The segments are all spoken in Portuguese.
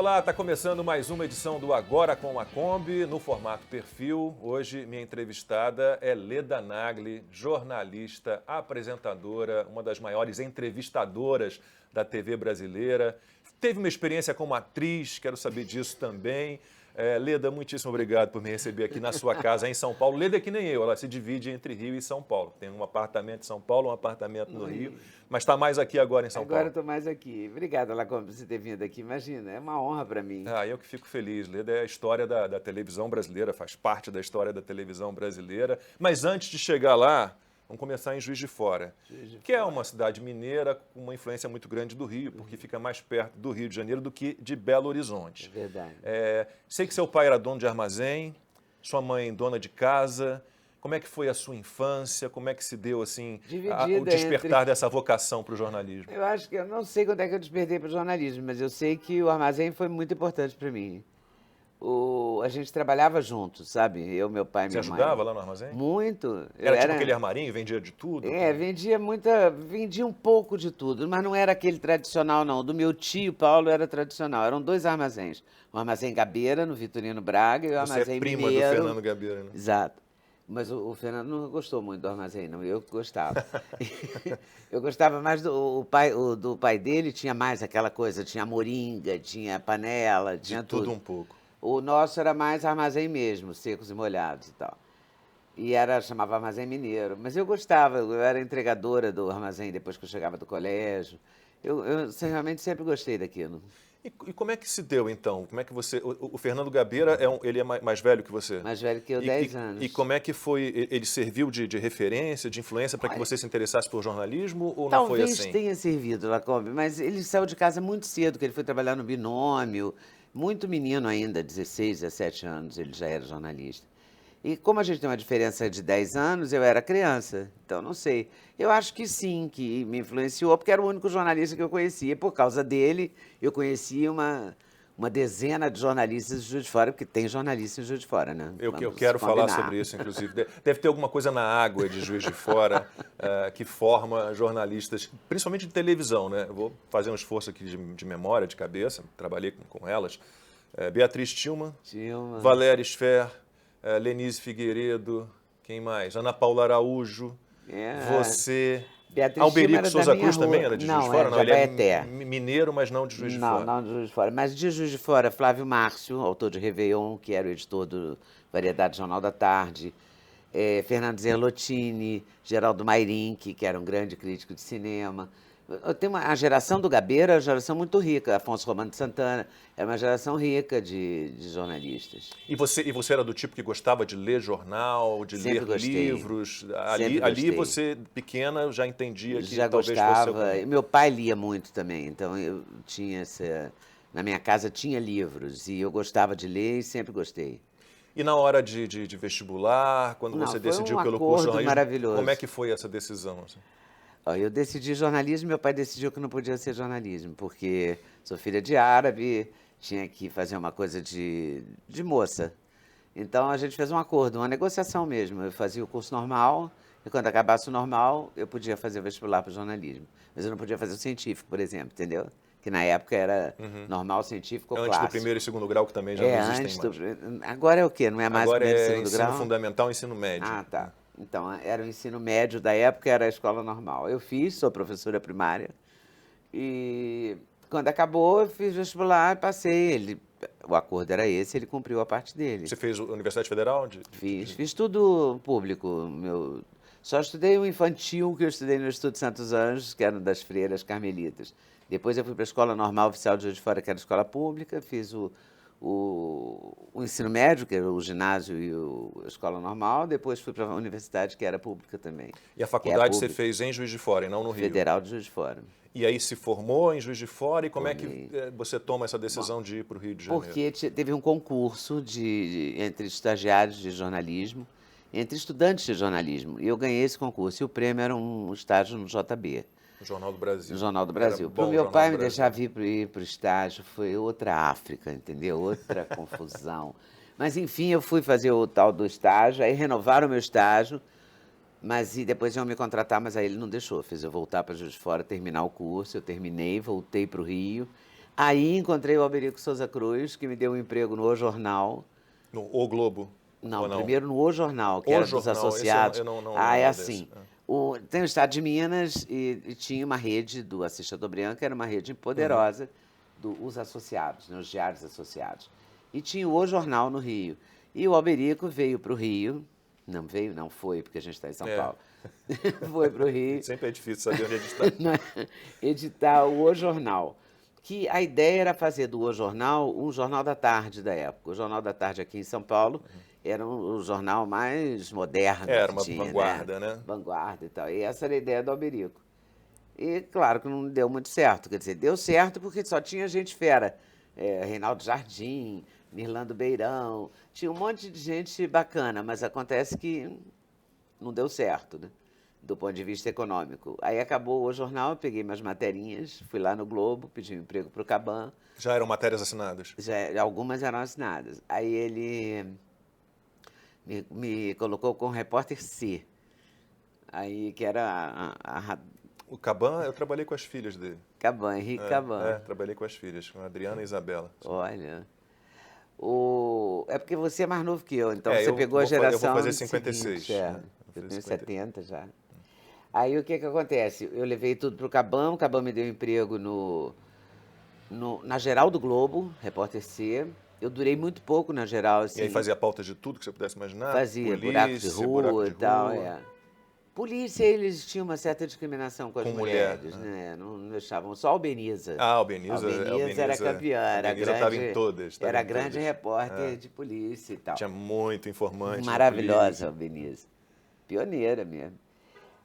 Olá, está começando mais uma edição do Agora com a Kombi, no formato perfil. Hoje minha entrevistada é Leda Nagli, jornalista, apresentadora, uma das maiores entrevistadoras da TV brasileira. Teve uma experiência como atriz, quero saber disso também. Leda, muitíssimo obrigado por me receber aqui na sua casa em São Paulo. Leda é que nem eu, ela se divide entre Rio e São Paulo. Tem um apartamento em São Paulo, um apartamento no Rio, mas está mais aqui agora em São Paulo. Agora eu estou mais aqui. Obrigada, Lacombe, por você ter vindo aqui. Imagina, é uma honra para mim. Eu que fico feliz. Leda é a história da televisão brasileira, faz parte da história da televisão brasileira. Mas antes de chegar lá, vamos começar em Juiz de Fora, que é uma cidade mineira com uma influência muito grande do Rio, porque fica mais perto do Rio de Janeiro do que de Belo Horizonte. É verdade. Sei que seu pai era dono de armazém, sua mãe dona de casa. Como é que foi a sua infância? Como é que se deu assim o despertar dessa vocação para o jornalismo? Eu acho que eu não sei quando é que eu despertei para o jornalismo, mas eu sei que o armazém foi muito importante para mim. A gente trabalhava juntos, sabe? Eu, meu pai e minha mãe. Você ajudava lá no armazém? Muito. Era tipo aquele armarinho, vendia de tudo? Vendia um pouco de tudo, mas não era aquele tradicional, não. Do meu tio Paulo era tradicional. Eram dois armazéns. O armazém Gabeira, no Vitorino Braga, e o armazém prima Mineiro. Do Fernando Gabeira, né? Exato. Mas o Fernando não gostou muito do armazém, não. Eu que gostava. Eu gostava mais do pai dele, tinha mais aquela coisa, tinha moringa, tinha panela, tinha tudo. Tudo um pouco. O nosso era mais armazém mesmo, secos e molhados e tal. Chamava Armazém Mineiro. Mas eu gostava, eu era entregadora do armazém depois que eu chegava do colégio. Eu realmente sempre gostei daquilo. E como é que se deu, então? Como é que você... O Fernando Gabeira, ele é mais velho que você? Mais velho que eu, 10 anos. E como é que foi... Ele serviu de referência, de influência para que você se interessasse por jornalismo ou não foi assim? Talvez tenha servido, Lacombe, mas ele saiu de casa muito cedo, que ele foi trabalhar no Binômio. Muito menino ainda, 16, 17 anos, ele já era jornalista. E como a gente tem uma diferença de 10 anos, eu era criança, então não sei. Eu acho que sim, que me influenciou, porque era o único jornalista que eu conhecia. Por causa dele, eu conhecia uma dezena de jornalistas de Juiz de Fora, porque tem jornalistas em Juiz de Fora, né? Eu quero falar sobre isso, inclusive. Deve ter alguma coisa na água de Juiz de Fora que forma jornalistas, principalmente de televisão, né? Eu vou fazer um esforço aqui de memória, de cabeça, trabalhei com elas. Beatriz Tillmann, Valéria Sfer, Lenise Figueiredo, quem mais? Ana Paula Araújo, você... Beatriz Alberico Souza Cruz também era de Juiz de Fora? Não, ele é mineiro, mas não de Juiz de Fora. Não de Juiz de Fora. Mas de Juiz de Fora, Flávio Márcio, autor de Réveillon, que era o editor do Variedade Jornal da Tarde, Fernando Zerlotini, Geraldo Mairink, que era um grande crítico de cinema. Tem a geração do Gabeira, é uma geração muito rica. Afonso Romano de Santana, é uma geração rica de jornalistas. E você era do tipo que gostava de ler jornal, de Sempre ler gostei. livros? Sempre Ali gostei. Você, pequena, já entendia que já talvez gostava. fosse seu... Meu pai lia muito também, então eu tinha na minha casa tinha livros e eu gostava de ler e sempre gostei. E na hora de vestibular, quando você decidiu pelo curso de jornalismo, maravilhoso. como é que foi essa decisão? Assim? Eu decidi jornalismo, meu pai decidiu que não podia ser jornalismo, porque sou filha de árabe, tinha que fazer uma coisa de moça. Então a gente fez um acordo, uma negociação mesmo. Eu fazia o curso normal e quando acabasse o normal eu podia fazer o vestibular para o jornalismo. Mas eu não podia fazer o científico, por exemplo, entendeu? Que na época era normal, científico ou clássico. Antes do primeiro e segundo grau, que também já não existem mais. Agora é o quê? Não é mais Agora primeiro e segundo grau? Agora é ensino fundamental e ensino médio. Ah, tá. Então, era o ensino médio da época, era a escola normal. Eu sou professora primária, e quando acabou, eu fiz vestibular, passei. O acordo era esse, ele cumpriu a parte dele. Você fez Universidade Federal? Fiz tudo público. Só estudei o infantil, que eu estudei no Instituto Santos Anjos, que era das freiras carmelitas. Depois eu fui para a Escola Normal Oficial de Juiz de Fora, que era a escola pública, fiz o ensino médio, que era o ginásio e a escola normal, depois fui para a universidade, que era pública também. E a faculdade você fez em Juiz de Fora e não no Rio? Federal de Juiz de Fora. E aí se formou em Juiz de Fora, e como é que você toma essa decisão de ir para o Rio de Janeiro? Porque teve um concurso entre estagiários de jornalismo, entre estudantes de jornalismo, e eu ganhei esse concurso, e o prêmio era um estágio no JB. No Jornal do Brasil. No Jornal do Brasil. Para o meu pai me deixar vir para o estágio foi outra África, entendeu? Outra confusão. Mas, enfim, eu fui fazer o tal do estágio, aí renovaram o meu estágio, e depois iam me contratar, mas aí ele não deixou. Fez eu voltar para Juiz de Fora, terminar o curso, eu terminei, voltei para o Rio. Aí encontrei o Alberico Souza Cruz, que me deu um emprego no O Jornal. No O Globo? Não, Ou não? primeiro no O Jornal, que O era dos Jornal, esse associados. eu não Ah, é lembro assim. desse. Tem o Estado de Minas e tinha uma rede do Assis Chateaubriand, que era uma rede poderosa dos associados, né, os diários associados. E tinha o Jornal no Rio. E o Alberico veio para o Rio. Não veio, não foi, porque a gente está em São Paulo. Foi para o Rio. Sempre é difícil saber onde ele está. Editar o Jornal. Que a ideia era fazer do O Jornal um jornal da tarde da época. O Jornal da Tarde aqui em São Paulo era o jornal mais moderno Era que uma tinha, vanguarda, né? Vanguarda e tal. E essa era a ideia do Alberico. E claro que não deu muito certo. Quer dizer, deu certo porque só tinha gente fera. Reinaldo Jardim, Mirlando Beirão. Tinha um monte de gente bacana, mas acontece que não deu certo, né? Do ponto de vista econômico. Aí acabou o jornal, eu peguei minhas materinhas, fui lá no Globo, pedi um emprego para o Caban. Já eram matérias assinadas? Algumas eram assinadas. Aí ele me colocou como repórter C. Aí, que era O Caban, eu trabalhei com as filhas dele. Caban, Henrique Caban. Trabalhei com as filhas, com a Adriana e Isabela. Olha. É porque você é mais novo que eu, então você pegou a eu geração. vou fazer 56. Seguinte, eu tenho 70 já. Aí o que acontece? Eu levei tudo para o Caban me deu emprego na Geral do Globo, repórter C. Eu durei muito pouco na Geral. Assim, E aí fazia pauta de tudo que você pudesse imaginar? Fazia, buraco de rua e tal. Polícia, eles tinham uma certa discriminação com as mulheres, né? Não deixavam, só a Albeniza. Ah, a Albeniza era campeã, era Albeniza estava em todas. Era grande repórter de polícia e tal. Tinha muito informante. Maravilhosa a Albeniza. Pioneira mesmo.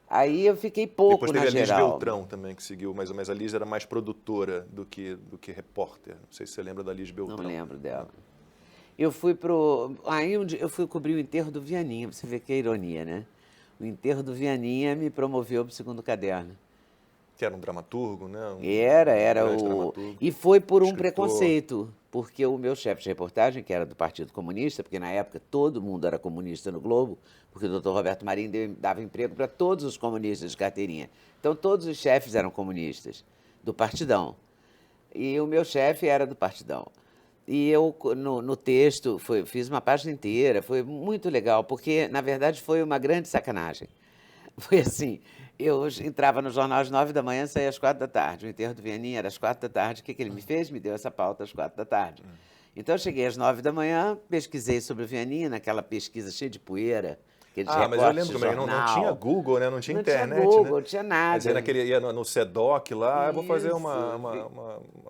Aí eu fiquei pouco na Depois teve a Liz Geral. Beltrão também, que seguiu mais ou menos. A Liz era mais produtora do que repórter. Não sei se você lembra da Liz Beltrão. Não lembro dela. Eu fui eu fui cobrir o enterro do Vianinha, você vê que é ironia, né? O enterro do Vianinha me promoveu para o segundo caderno. Que era um dramaturgo, né? Era E foi por um escritor. Preconceito, porque o meu chefe de reportagem, que era do Partido Comunista, porque na época todo mundo era comunista no Globo, porque o doutor Roberto Marinho dava emprego para todos os comunistas de carteirinha. Então todos os chefes eram comunistas, do Partidão. E o meu chefe era do Partidão. E eu, no texto, fiz uma página inteira, foi muito legal, porque, na verdade, foi uma grande sacanagem. Foi assim, eu entrava no jornal às 9 da manhã, saía às 4 da tarde. O enterro do Vianinha era às 4 da tarde. O que ele me fez? Me deu essa pauta às 4 da tarde. Então, eu cheguei às 9 da manhã, pesquisei sobre o Vianinha, naquela pesquisa cheia de poeira. Mas eu lembro também, não tinha Google, né? Não tinha internet, não tinha Google, né? não tinha nada. Quer dizer, ia no SEDOC lá, eu vou fazer uma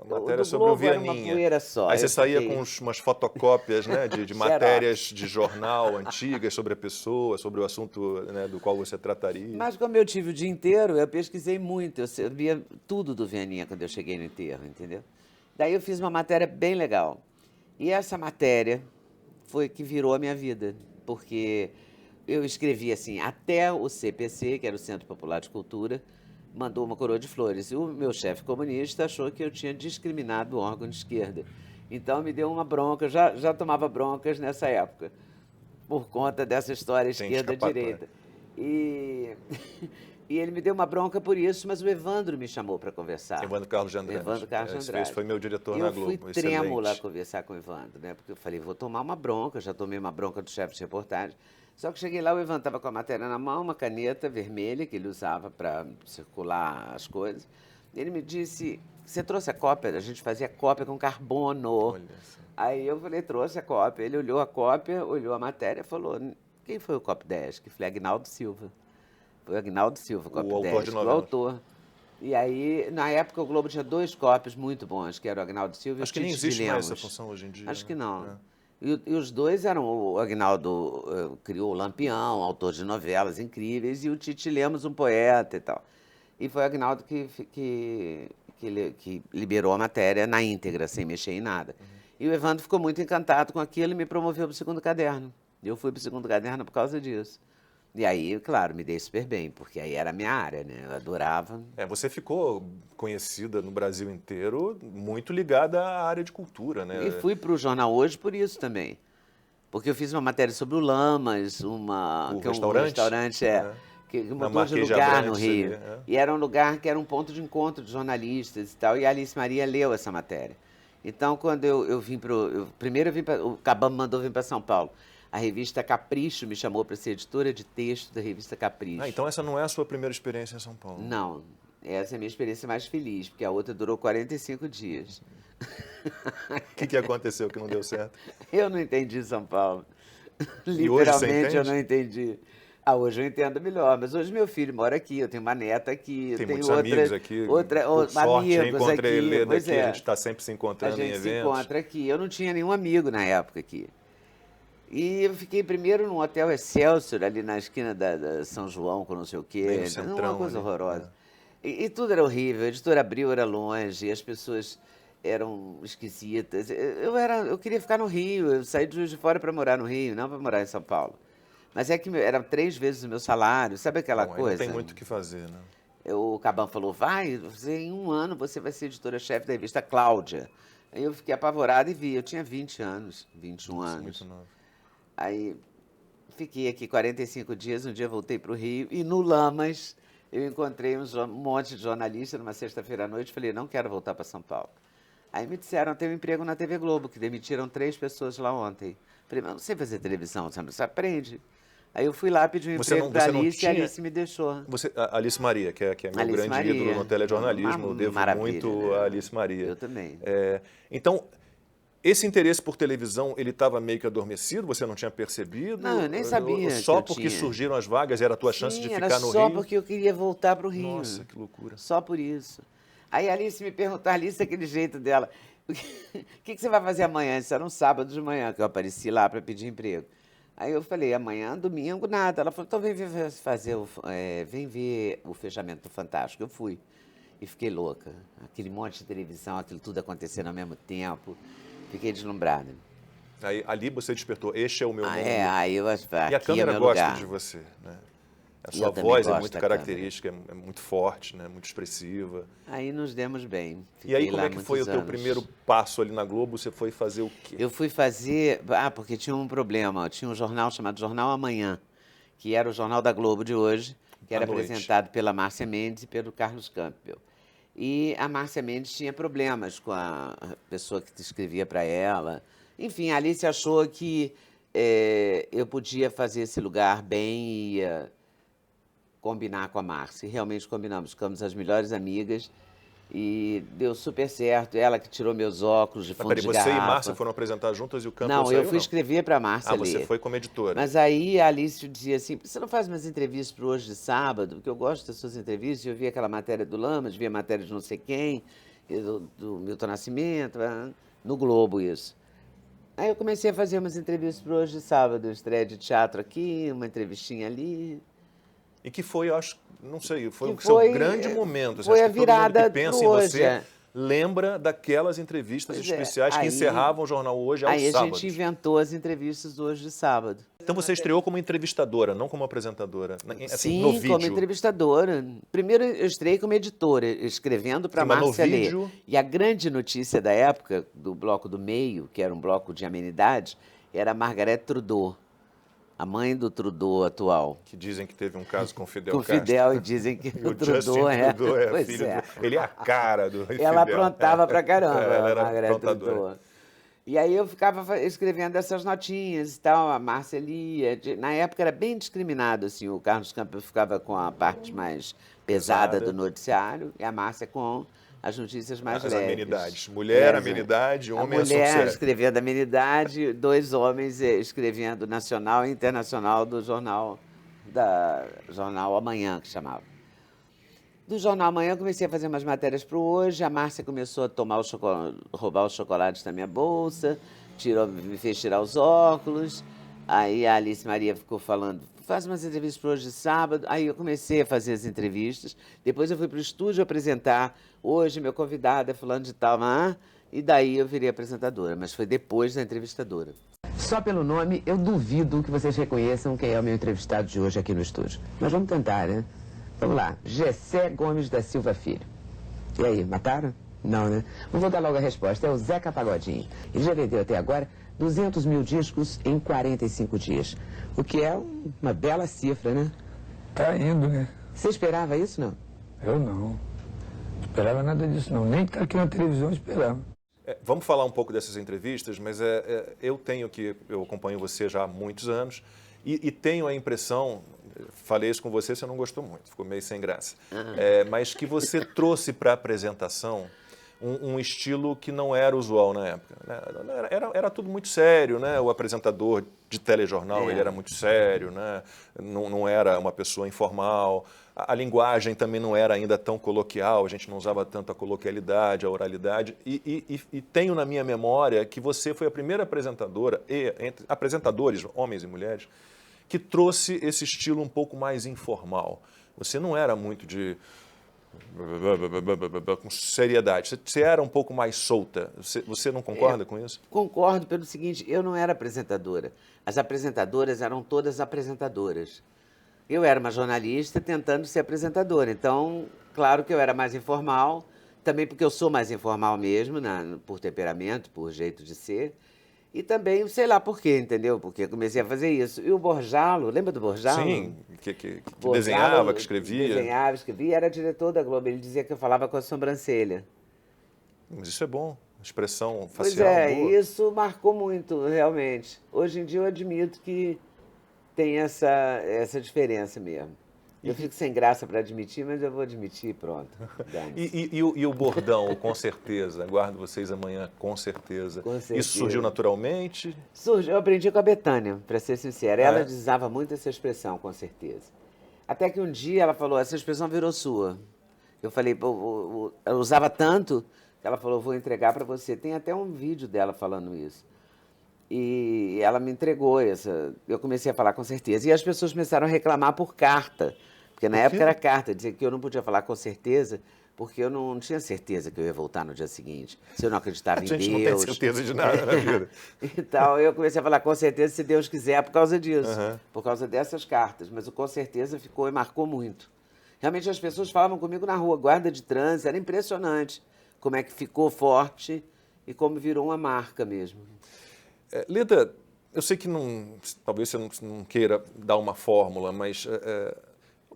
matéria sobre o Vianinha. Era uma poeira só. Aí você saía com umas fotocópias, né, de matérias de jornal antigas sobre a pessoa, sobre o assunto, né, do qual você trataria. Mas como eu tive o dia inteiro, eu pesquisei muito, eu sabia tudo do Vianinha quando eu cheguei no enterro, entendeu? Daí eu fiz uma matéria bem legal. E essa matéria foi que virou a minha vida, porque eu escrevi assim, até o CPC, que era o Centro Popular de Cultura, mandou uma coroa de flores. E o meu chefe comunista achou que eu tinha discriminado o órgão de esquerda. Então me deu uma bronca, eu já tomava broncas nessa época, por conta dessa história esquerda-direita. E ele me deu uma bronca por isso, mas o Evandro me chamou para conversar. Evandro Carlos de Andrade. Evandro Carlos de Andrade. Esse foi meu diretor na Globo. Eu fui trêmula conversar com o Evandro, né? Porque eu falei, vou tomar uma bronca, já tomei uma bronca do chefe de reportagem. Só que cheguei lá, o Evandro estava com a matéria na mão, uma caneta vermelha que ele usava para circular as coisas. Ele me disse, você trouxe a cópia? A gente fazia cópia com carbono. Olha só. Aí eu falei, trouxe a cópia. Ele olhou a cópia, olhou a matéria e falou, quem foi o Cop 10? Que foi Agnaldo Silva. Foi o Agnaldo Silva, Cop 10, autor de novelas. o autor. E aí, na época, o Globo tinha 2 cópias muito bons, que eram o Agnaldo Silva e o Tite de Lemos. Acho que nem existe mais essa função hoje em dia. Acho que não. É. E os dois eram, o Agnaldo criou o Lampião, autor de novelas incríveis, e o Tite Lemos, um poeta e tal. E foi o Agnaldo que liberou a matéria na íntegra, sem mexer em nada. E o Evandro ficou muito encantado com aquilo e me promoveu para o segundo caderno. Eu fui para o segundo caderno por causa disso. E aí, claro, me dei super bem, porque aí era a minha área, né? Eu adorava. Você ficou conhecida no Brasil inteiro, muito ligada à área de cultura, né? E fui para o Jornal Hoje por isso também. Porque eu fiz uma matéria sobre o Lamas, O que é um restaurante? restaurante que mudou de lugar no Rio. E era um lugar que era um ponto de encontro de jornalistas e tal, e a Alice Maria leu essa matéria. Então, quando eu vim para primeiro eu vim para... O Cabam mandou vir para São Paulo. A revista Capricho me chamou para ser editora de texto da revista Capricho. Ah, então essa não é a sua primeira experiência em São Paulo? Não, essa é a minha experiência mais feliz, porque a outra durou 45 dias. O que aconteceu que não deu certo? Eu não entendi São Paulo. E hoje você Literalmente entende? eu não entendi. Ah, hoje eu entendo melhor, mas hoje meu filho mora aqui, eu tenho uma neta aqui, Tem eu tenho muitos amigos aqui. Por sorte, eu encontrei Leda aqui, a gente está sempre se encontrando em eventos. A gente se encontra aqui. Eu não tinha nenhum amigo na época aqui. E eu fiquei primeiro num hotel Excelsior, ali na esquina da São João, com não sei o quê. Bem no centrão, uma coisa ali, horrorosa. E tudo era horrível, a editora Abril era longe, e as pessoas eram esquisitas. Eu queria ficar no Rio, eu saí de Juiz de Fora para morar no Rio, não para morar em São Paulo. Mas é que era 3 vezes o meu salário, sabe aquela coisa? Não tem muito o que fazer, né? O Cabam falou, em 1 ano você vai ser editora-chefe da revista Cláudia. Aí eu fiquei apavorada e vi, eu tinha 20 anos, 21 anos. Muito novo. Aí fiquei aqui 45 dias, um dia voltei para o Rio e no Lamas eu encontrei um monte de jornalistas numa sexta-feira à noite, falei, não quero voltar para São Paulo. Aí me disseram, tem um emprego na TV Globo, que demitiram 3 pessoas lá ontem. Falei, mas não sei fazer televisão, você aprende. Aí eu fui lá, pedi um emprego para Alice e a Alice me deixou. A Alice Maria, que é meu Alice grande Maria, ídolo no telejornalismo, eu devo muito né? a Alice Maria. Eu também. Então, esse interesse por televisão, ele estava meio que adormecido? Você não tinha percebido? Não, eu nem sabia. Só porque surgiram as vagas, era a tua chance de ficar no Rio? Só porque eu queria voltar para o Rio. Nossa, que loucura. Só por isso. Aí a Alice me perguntou, a Alice daquele jeito dela, o que você vai fazer amanhã? Isso era um sábado de manhã que eu apareci lá para pedir emprego. Aí eu falei, amanhã, domingo, nada. Ela falou, então vem ver o fechamento do Fantástico. Eu fui e fiquei louca. Aquele monte de televisão, aquilo tudo acontecendo ao mesmo tempo. Fiquei deslumbrada. Aí, ali você despertou, este é o meu mundo. Aí eu acho que E a câmera gosta de você, né? A sua voz é muito característica, é muito forte, né? Muito expressiva. Aí nos demos bem. E aí como é que foi o teu primeiro passo ali na Globo? Você foi fazer o quê? Eu fui fazer... porque tinha um problema. Tinha um jornal chamado Jornal Amanhã, que era o jornal da Globo de hoje, que era apresentado pela Márcia Mendes e pelo Carlos Campbell. E a Márcia Mendes tinha problemas com a pessoa que escrevia para ela. Enfim, a Alice achou que eu podia fazer esse lugar bem e combinar com a Márcia. E realmente combinamos, ficamos as melhores amigas e deu super certo. Ela que tirou meus óculos de fundo de garrafa. Você e Márcia foram apresentar juntas e o Campbell saiu? Não, eu fui escrever para a Márcia ler. Você foi como editora. Mas aí a Alice dizia assim, você não faz umas entrevistas para Hoje de Sábado? Porque eu gosto das suas entrevistas. Eu vi aquela matéria do Lamas, vi a matéria de não sei quem, do Milton Nascimento, no Globo isso. Aí eu comecei a fazer umas entrevistas para Hoje de Sábado, estreia de teatro aqui, uma entrevistinha ali. E que foi, eu acho, não sei, foi o seu grande momento. Foi a virada que pensa em você lembra daquelas entrevistas especiais que encerravam o jornal Hoje aos sábados. Aí a gente inventou as entrevistas do Hoje de Sábado. Então você estreou como entrevistadora, não como apresentadora? Assim, sim, no vídeo. como entrevistadora. Primeiro eu estreiei como editora, escrevendo para a Márcia ler. E a grande notícia da época, do Bloco do Meio, que era um bloco de amenidades, era a Margareth Trudeau. A mãe do Trudeau atual. Que dizem que teve um caso com o Fidel Castro. Com o Fidel, e dizem que o Trudeau é filho ele é a cara do Fidel. Ela aprontava pra caramba, a Margareth Trudeau. E aí eu ficava escrevendo essas notinhas e tal, a Márcia lia. Na época era bem discriminado, assim, o Carlos Campbell ficava com a parte mais pesada do noticiário e a Márcia com as notícias mais leves. As amenidades. Mulher, amenidade, homem, assunto sério. A mulher escrevendo amenidade, 2 homens escrevendo nacional e internacional do jornal Amanhã, que chamava. Do Jornal Amanhã eu comecei a fazer umas matérias para o Hoje, a Márcia começou a roubar os chocolates da minha bolsa, me fez tirar os óculos, aí a Alice Maria ficou falando, faz umas entrevistas para Hoje de Sábado. Aí eu comecei a fazer as entrevistas. Depois eu fui para o estúdio apresentar. Hoje meu convidado é fulano de tal. E daí eu virei apresentadora. Mas foi depois da entrevistadora. Só pelo nome, eu duvido que vocês reconheçam quem é o meu entrevistado de hoje aqui no estúdio. Mas vamos tentar, né? Vamos lá. Gessé Gomes da Silva Filho. E aí, mataram? Não, né? Vou dar logo a resposta. É o Zeca Pagodinho. Ele já vendeu até agora 200 mil discos em 45 dias. O que é uma bela cifra, né? tá indo, né? Você esperava isso, não? Eu não esperava nada disso, não. Nem estar aqui na televisão eu esperava. Vamos falar um pouco dessas entrevistas, mas eu acompanho você já há muitos anos e tenho a impressão, falei isso com você não gostou muito, ficou meio sem graça, mas que você trouxe para a apresentação um estilo que não era usual na época, né? Era tudo muito sério, né? O apresentador de telejornal ele era muito sério, né? Não era uma pessoa informal. A linguagem também não era ainda tão coloquial, a gente não usava tanto a coloquialidade, a oralidade. E tenho na minha memória que você foi a primeira apresentadora, entre apresentadores, homens e mulheres, que trouxe esse estilo um pouco mais informal. Você não era muito de... com seriedade. Você era um pouco mais solta. Você não concorda com isso? Concordo pelo seguinte, eu não era apresentadora. As apresentadoras eram todas apresentadoras. Eu era uma jornalista tentando ser apresentadora. Então, claro que eu era mais informal, também porque eu sou mais informal mesmo, por temperamento, por jeito de ser. E também, sei lá por quê, entendeu? Porque eu comecei a fazer isso. E o Borjalo, lembra do Borjalo? Sim, que desenhava, que escrevia. Desenhava, escrevia, era diretor da Globo. Ele dizia que eu falava com a sobrancelha. Mas isso é bom, expressão facial Pois é, boa. isso marcou muito, realmente. Hoje em dia eu admito que tem essa diferença mesmo. Eu fico sem graça para admitir, mas eu vou admitir, pronto. E o bordão, com certeza, aguardo vocês amanhã, com certeza. Com certeza. Isso surgiu naturalmente? Surgiu, eu aprendi com a Betânia, para ser sincera. Ela usava muito essa expressão, com certeza. Até que um dia ela falou, essa expressão virou sua. Eu falei, ela usava tanto, que ela falou, vou entregar para você. Tem até um vídeo dela falando isso. E ela me entregou essa. Eu comecei a falar com certeza. E as pessoas começaram a reclamar por carta. Porque na época era carta, dizia que eu não podia falar com certeza, porque eu não tinha certeza que eu ia voltar no dia seguinte. Se eu não acreditava em Deus. A gente não tem certeza de nada na vida. Então eu comecei a falar com certeza, se Deus quiser, por causa disso. Por causa dessas cartas. Mas o com certeza ficou e marcou muito. Realmente as pessoas falavam comigo na rua, guarda de trânsito, era impressionante como é que ficou forte e como virou uma marca mesmo. Leda, eu sei que talvez você não queira dar uma fórmula, mas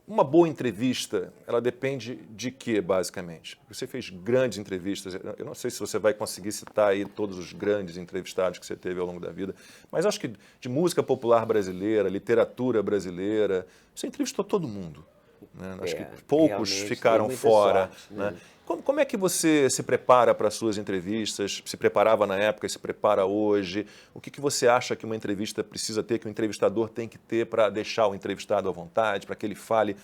uma boa entrevista, ela depende de quê, basicamente? Você fez grandes entrevistas, eu não sei se você vai conseguir citar aí todos os grandes entrevistados que você teve ao longo da vida, mas acho que de música popular brasileira, literatura brasileira, você entrevistou todo mundo, né? Acho que poucos ficaram fora, sorte, né? Como é que você se prepara para as suas entrevistas? Se preparava na época e se prepara hoje? O que você acha que uma entrevista precisa ter, que o entrevistador tem que ter para deixar o entrevistado à vontade, para que ele fale?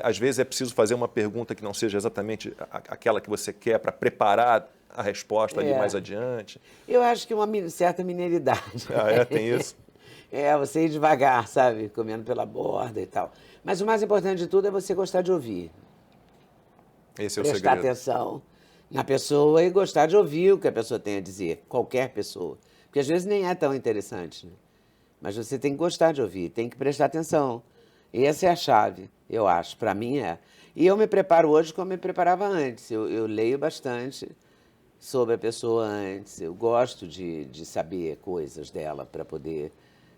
Às vezes é preciso fazer uma pergunta que não seja exatamente aquela que você quer para preparar a resposta ali mais adiante. Eu acho que uma certa mineiridade. Tem isso? Você ir devagar, sabe? Comendo pela borda e tal. Mas o mais importante de tudo é você gostar de ouvir. Esse é o prestar segredo. atenção na pessoa e gostar de ouvir o que a pessoa tem a dizer, qualquer pessoa. Porque às vezes nem é tão interessante, né? Mas você tem que gostar de ouvir, tem que prestar atenção. E essa é a chave, eu acho, para mim é. E eu me preparo hoje como eu me preparava antes. Eu leio bastante sobre a pessoa antes, eu gosto de saber coisas dela para poder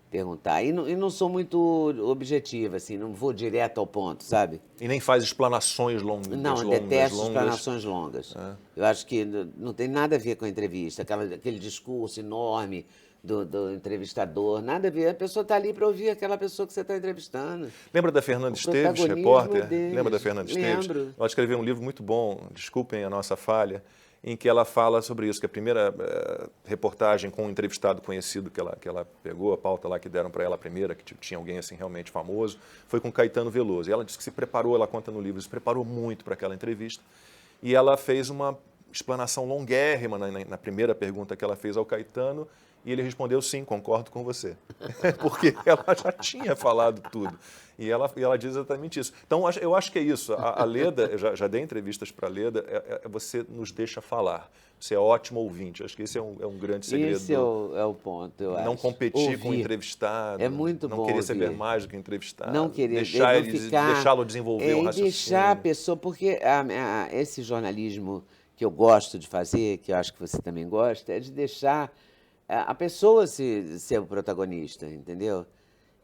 perguntar. E não sou muito objetiva, assim, não vou direto ao ponto, sabe? E nem faz explanações longas. Não, eu detesto explanações longas. Eu acho que não tem nada a ver com a entrevista, aquele discurso enorme do entrevistador, nada a ver. A pessoa está ali para ouvir aquela pessoa que você está entrevistando. Lembra da Fernanda Esteves, repórter? Lembra da Fernanda Esteves? Lembro. Ela escreveu um livro muito bom, desculpem a nossa falha, em que ela fala sobre isso, que a primeira reportagem com um entrevistado conhecido que ela pegou, a pauta lá que deram para ela a primeira, que tinha alguém assim realmente famoso, foi com Caetano Veloso. E ela disse que se preparou, ela conta no livro, se preparou muito para aquela entrevista. E ela fez uma explanação longuérrima na primeira pergunta que ela fez ao Caetano, e ele respondeu, sim, concordo com você. Porque ela já tinha falado tudo. E ela diz exatamente isso. Então, eu acho que é isso. A Leda, eu já dei entrevistas para a Leda, você nos deixa falar. Você é ótimo ouvinte. Acho que esse é um grande segredo. Esse é o ponto, eu acho. Não competir com o entrevistado. É muito bom Não querer ouvir. saber mais do que o entrevistado. Não querer deixá-lo desenvolver o raciocínio. Deixar a pessoa, porque esse jornalismo que eu gosto de fazer, que eu acho que você também gosta, é de deixar a pessoa ser o protagonista, entendeu?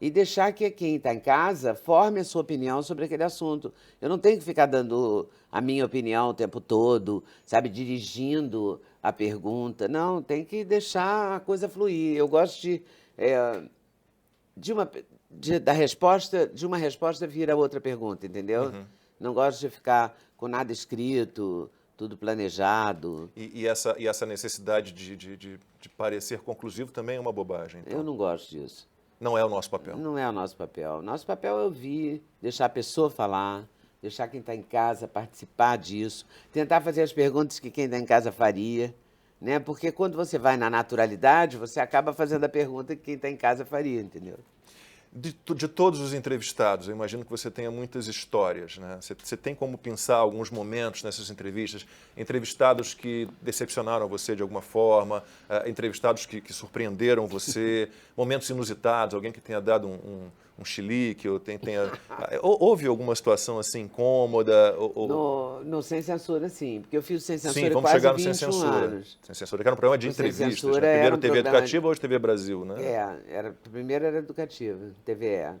e deixar que quem está em casa forme a sua opinião sobre aquele assunto. Eu não tenho que ficar dando a minha opinião o tempo todo, sabe, dirigindo a pergunta. Não, tem que deixar a coisa fluir. Eu gosto de uma, da resposta, de uma resposta vir a outra pergunta, entendeu? Não gosto de ficar com nada escrito, tudo planejado. E essa necessidade de parecer conclusivo também é uma bobagem, então. Eu não gosto disso. Não é o nosso papel. Não é o nosso papel. Nosso papel é ouvir, deixar a pessoa falar, deixar quem está em casa participar disso, tentar fazer as perguntas que quem está em casa faria, né? Porque quando você vai na naturalidade, você acaba fazendo a pergunta que quem está em casa faria, entendeu? De todos os entrevistados, eu imagino que você tenha muitas histórias, né? Você tem como pensar alguns momentos nessas entrevistas, entrevistados que decepcionaram você de alguma forma, entrevistados que surpreenderam você, momentos inusitados, alguém que tenha dado um chilique, ou houve alguma situação assim incômoda? No Sem Censura, sim, porque eu fiz o Sem Censura Sim, vamos quase chegar no 21 Sem Censura. anos. Sem Censura, que era um programa de O Sem entrevistas, Censura né? Primeiro era um TV programa Educativa, hoje TV Brasil, né? Primeiro era Educativa, TVE.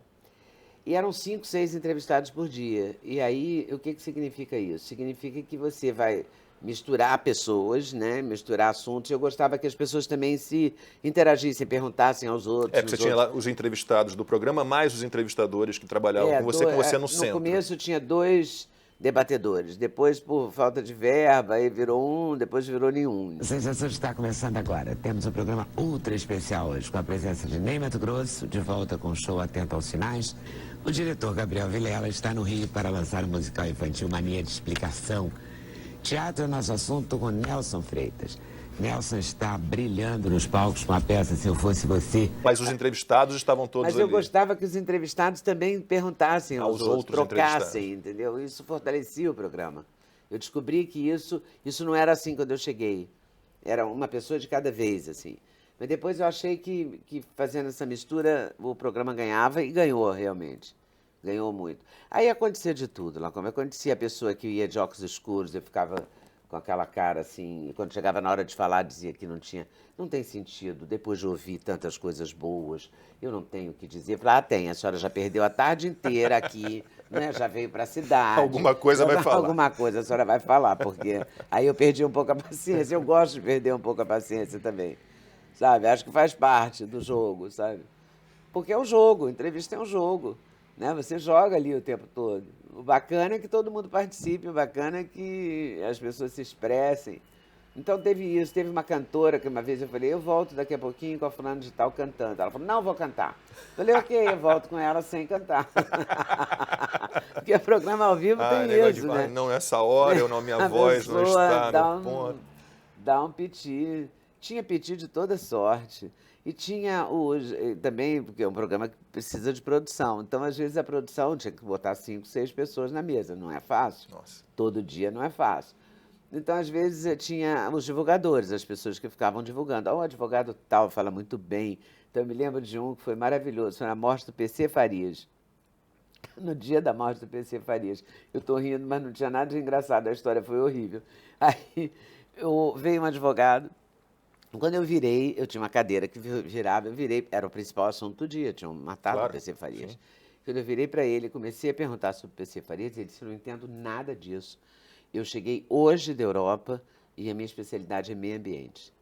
E eram 5, 6 entrevistados por dia. E aí, o que significa isso? Significa que você vai misturar pessoas, né? Misturar assuntos. Eu gostava que as pessoas também se interagissem, perguntassem aos outros. Porque você tinha lá os entrevistados do programa, mais os entrevistadores que trabalhavam com você no centro. No começo tinha 2 debatedores. Depois, por falta de verba, aí virou 1, depois virou nenhum. O Sem Censura está começando agora. Temos um programa ultra especial hoje, com a presença de Ney Matogrosso, de volta com o show Atento aos Sinais. O diretor Gabriel Vilela está no Rio para lançar o musical infantil Mania de Explicação. Teatro é nosso assunto com Nelson Freitas. Nelson está brilhando nos palcos com a peça Se Eu Fosse Você. Mas os entrevistados estavam todos ali. Mas eu gostava que os entrevistados também perguntassem aos outros, trocassem, entendeu? Isso fortalecia o programa. Eu descobri que isso não era assim quando eu cheguei. Era uma pessoa de cada vez, assim. Mas depois eu achei que fazendo essa mistura o programa ganhava e ganhou realmente. Ganhou muito. Aí acontecia de tudo lá, como acontecia a pessoa que ia de óculos escuros, eu ficava com aquela cara assim, e quando chegava na hora de falar dizia que não tem sentido, depois de ouvir tantas coisas boas, eu não tenho o que dizer. Eu falei, tem, a senhora já perdeu a tarde inteira aqui, né? Já veio para a cidade. Alguma coisa vai falar. Alguma coisa a senhora vai falar, porque aí eu perdi um pouco a paciência, eu gosto de perder um pouco a paciência também, sabe? Acho que faz parte do jogo, sabe? Porque é um jogo, entrevista é um jogo. Né? Você joga ali o tempo todo. O bacana é que todo mundo participe, o bacana é que as pessoas se expressem. Então teve isso, teve uma cantora que uma vez eu falei, eu volto daqui a pouquinho com a fulana de tal cantando. Ela falou, não, vou cantar. Eu falei, ok, eu volto com ela sem cantar. Porque o programa ao vivo tem isso, né? Não, essa hora, minha voz não está no ponto. Dá um piti. Tinha piti de toda sorte. E tinha também, porque é um programa que precisa de produção. Então, às vezes, a produção tinha que botar 5, 6 pessoas na mesa. Não é fácil. Nossa. Todo dia não é fácil. Então, às vezes, tinha os divulgadores, as pessoas que ficavam divulgando. O advogado tal fala muito bem. Então, eu me lembro de um que foi maravilhoso. Foi na morte do PC Farias. No dia da morte do PC Farias. Eu estou rindo, mas não tinha nada de engraçado. A história foi horrível. Aí, veio um advogado. Quando eu virei, eu tinha uma cadeira que virava, eu virei, era o principal assunto do dia, tinham matado o PC Farias. Sim. Quando eu virei para ele, comecei a perguntar sobre o PC Farias, ele disse, eu não entendo nada disso. Eu cheguei hoje da Europa e a minha especialidade é meio ambiente.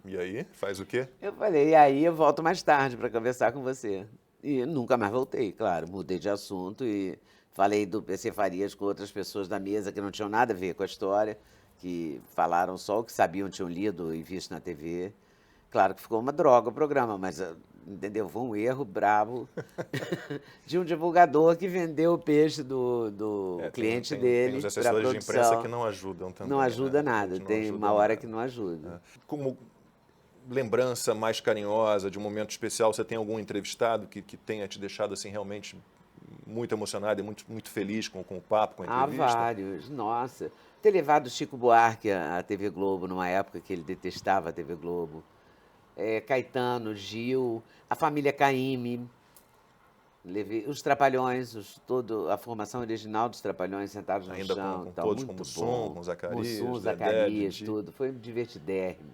E aí, faz o quê? Eu falei, e aí eu volto mais tarde para conversar com você. E nunca mais voltei, claro, mudei de assunto e falei do PC Farias com outras pessoas da mesa que não tinham nada a ver com a história, que falaram só o que sabiam, tinham lido e visto na TV. Claro que ficou uma droga o programa, mas, entendeu? Foi um erro brabo de um divulgador que vendeu o peixe do cliente dele. Tem os assessores de imprensa que não ajudam também. Não ajuda nada, tem uma hora que não ajuda. Como lembrança mais carinhosa de um momento especial, você tem algum entrevistado que tenha te deixado assim realmente muito emocionado e muito feliz com o papo, com a entrevista? Vários, nossa. Ter levado o Chico Buarque à TV Globo numa época que ele detestava a TV Globo. Caetano, Gil, a família Caymmi, levei os Trapalhões, toda a formação original dos Trapalhões sentados no ainda chão. com tal, todos, muito com Mussum, com Zacarias, Mussum, Zacarias, tudo. Foi divertidérrimo.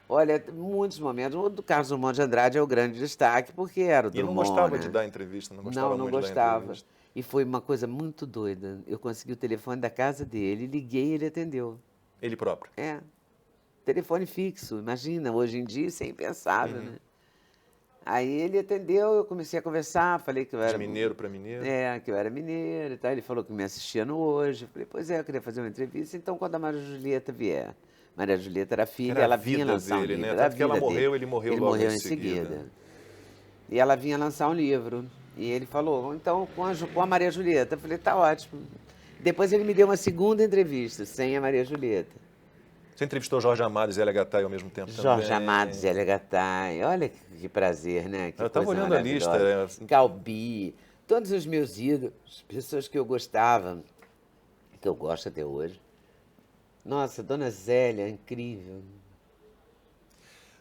Olha, muitos momentos. O do Carlos Drummond de Andrade é o grande destaque, porque era o E não Drummond, gostava né? de dar entrevista, não gostava Não muito de dar gostava. entrevista. E foi uma coisa muito doida. Eu consegui o telefone da casa dele, liguei e ele atendeu. Ele próprio. É, telefone fixo, imagina, hoje em dia isso é impensável, Uhum. né? Aí ele atendeu, eu comecei a conversar, falei que eu De era... mineiro para mineiro. Que eu era mineiro e tal. Ele falou que me assistia no Hoje. Eu falei, pois é, eu queria fazer uma entrevista, então quando a Maria Julieta vier. Maria Julieta era filha, Era a ela vinha vida lançar um dele, livro. né? Era a Tanto que ela vida morreu, dele. ele morreu Ele logo morreu em em seguida. seguida. E ela vinha lançar um livro. E ele falou, então com a Maria Julieta. Eu falei, tá ótimo. Depois ele me deu uma segunda entrevista, sem a Maria Julieta. Você entrevistou Jorge Amado e Zélia Gattai ao mesmo tempo Jorge também. Amado, Zélia Gattai. Olha que prazer, né? Que Eu estava coisa olhando a lista. maravilhosa. Calbi, todos os meus ídolos, pessoas que eu gostava, que eu gosto até hoje. Nossa, Dona Zélia, incrível.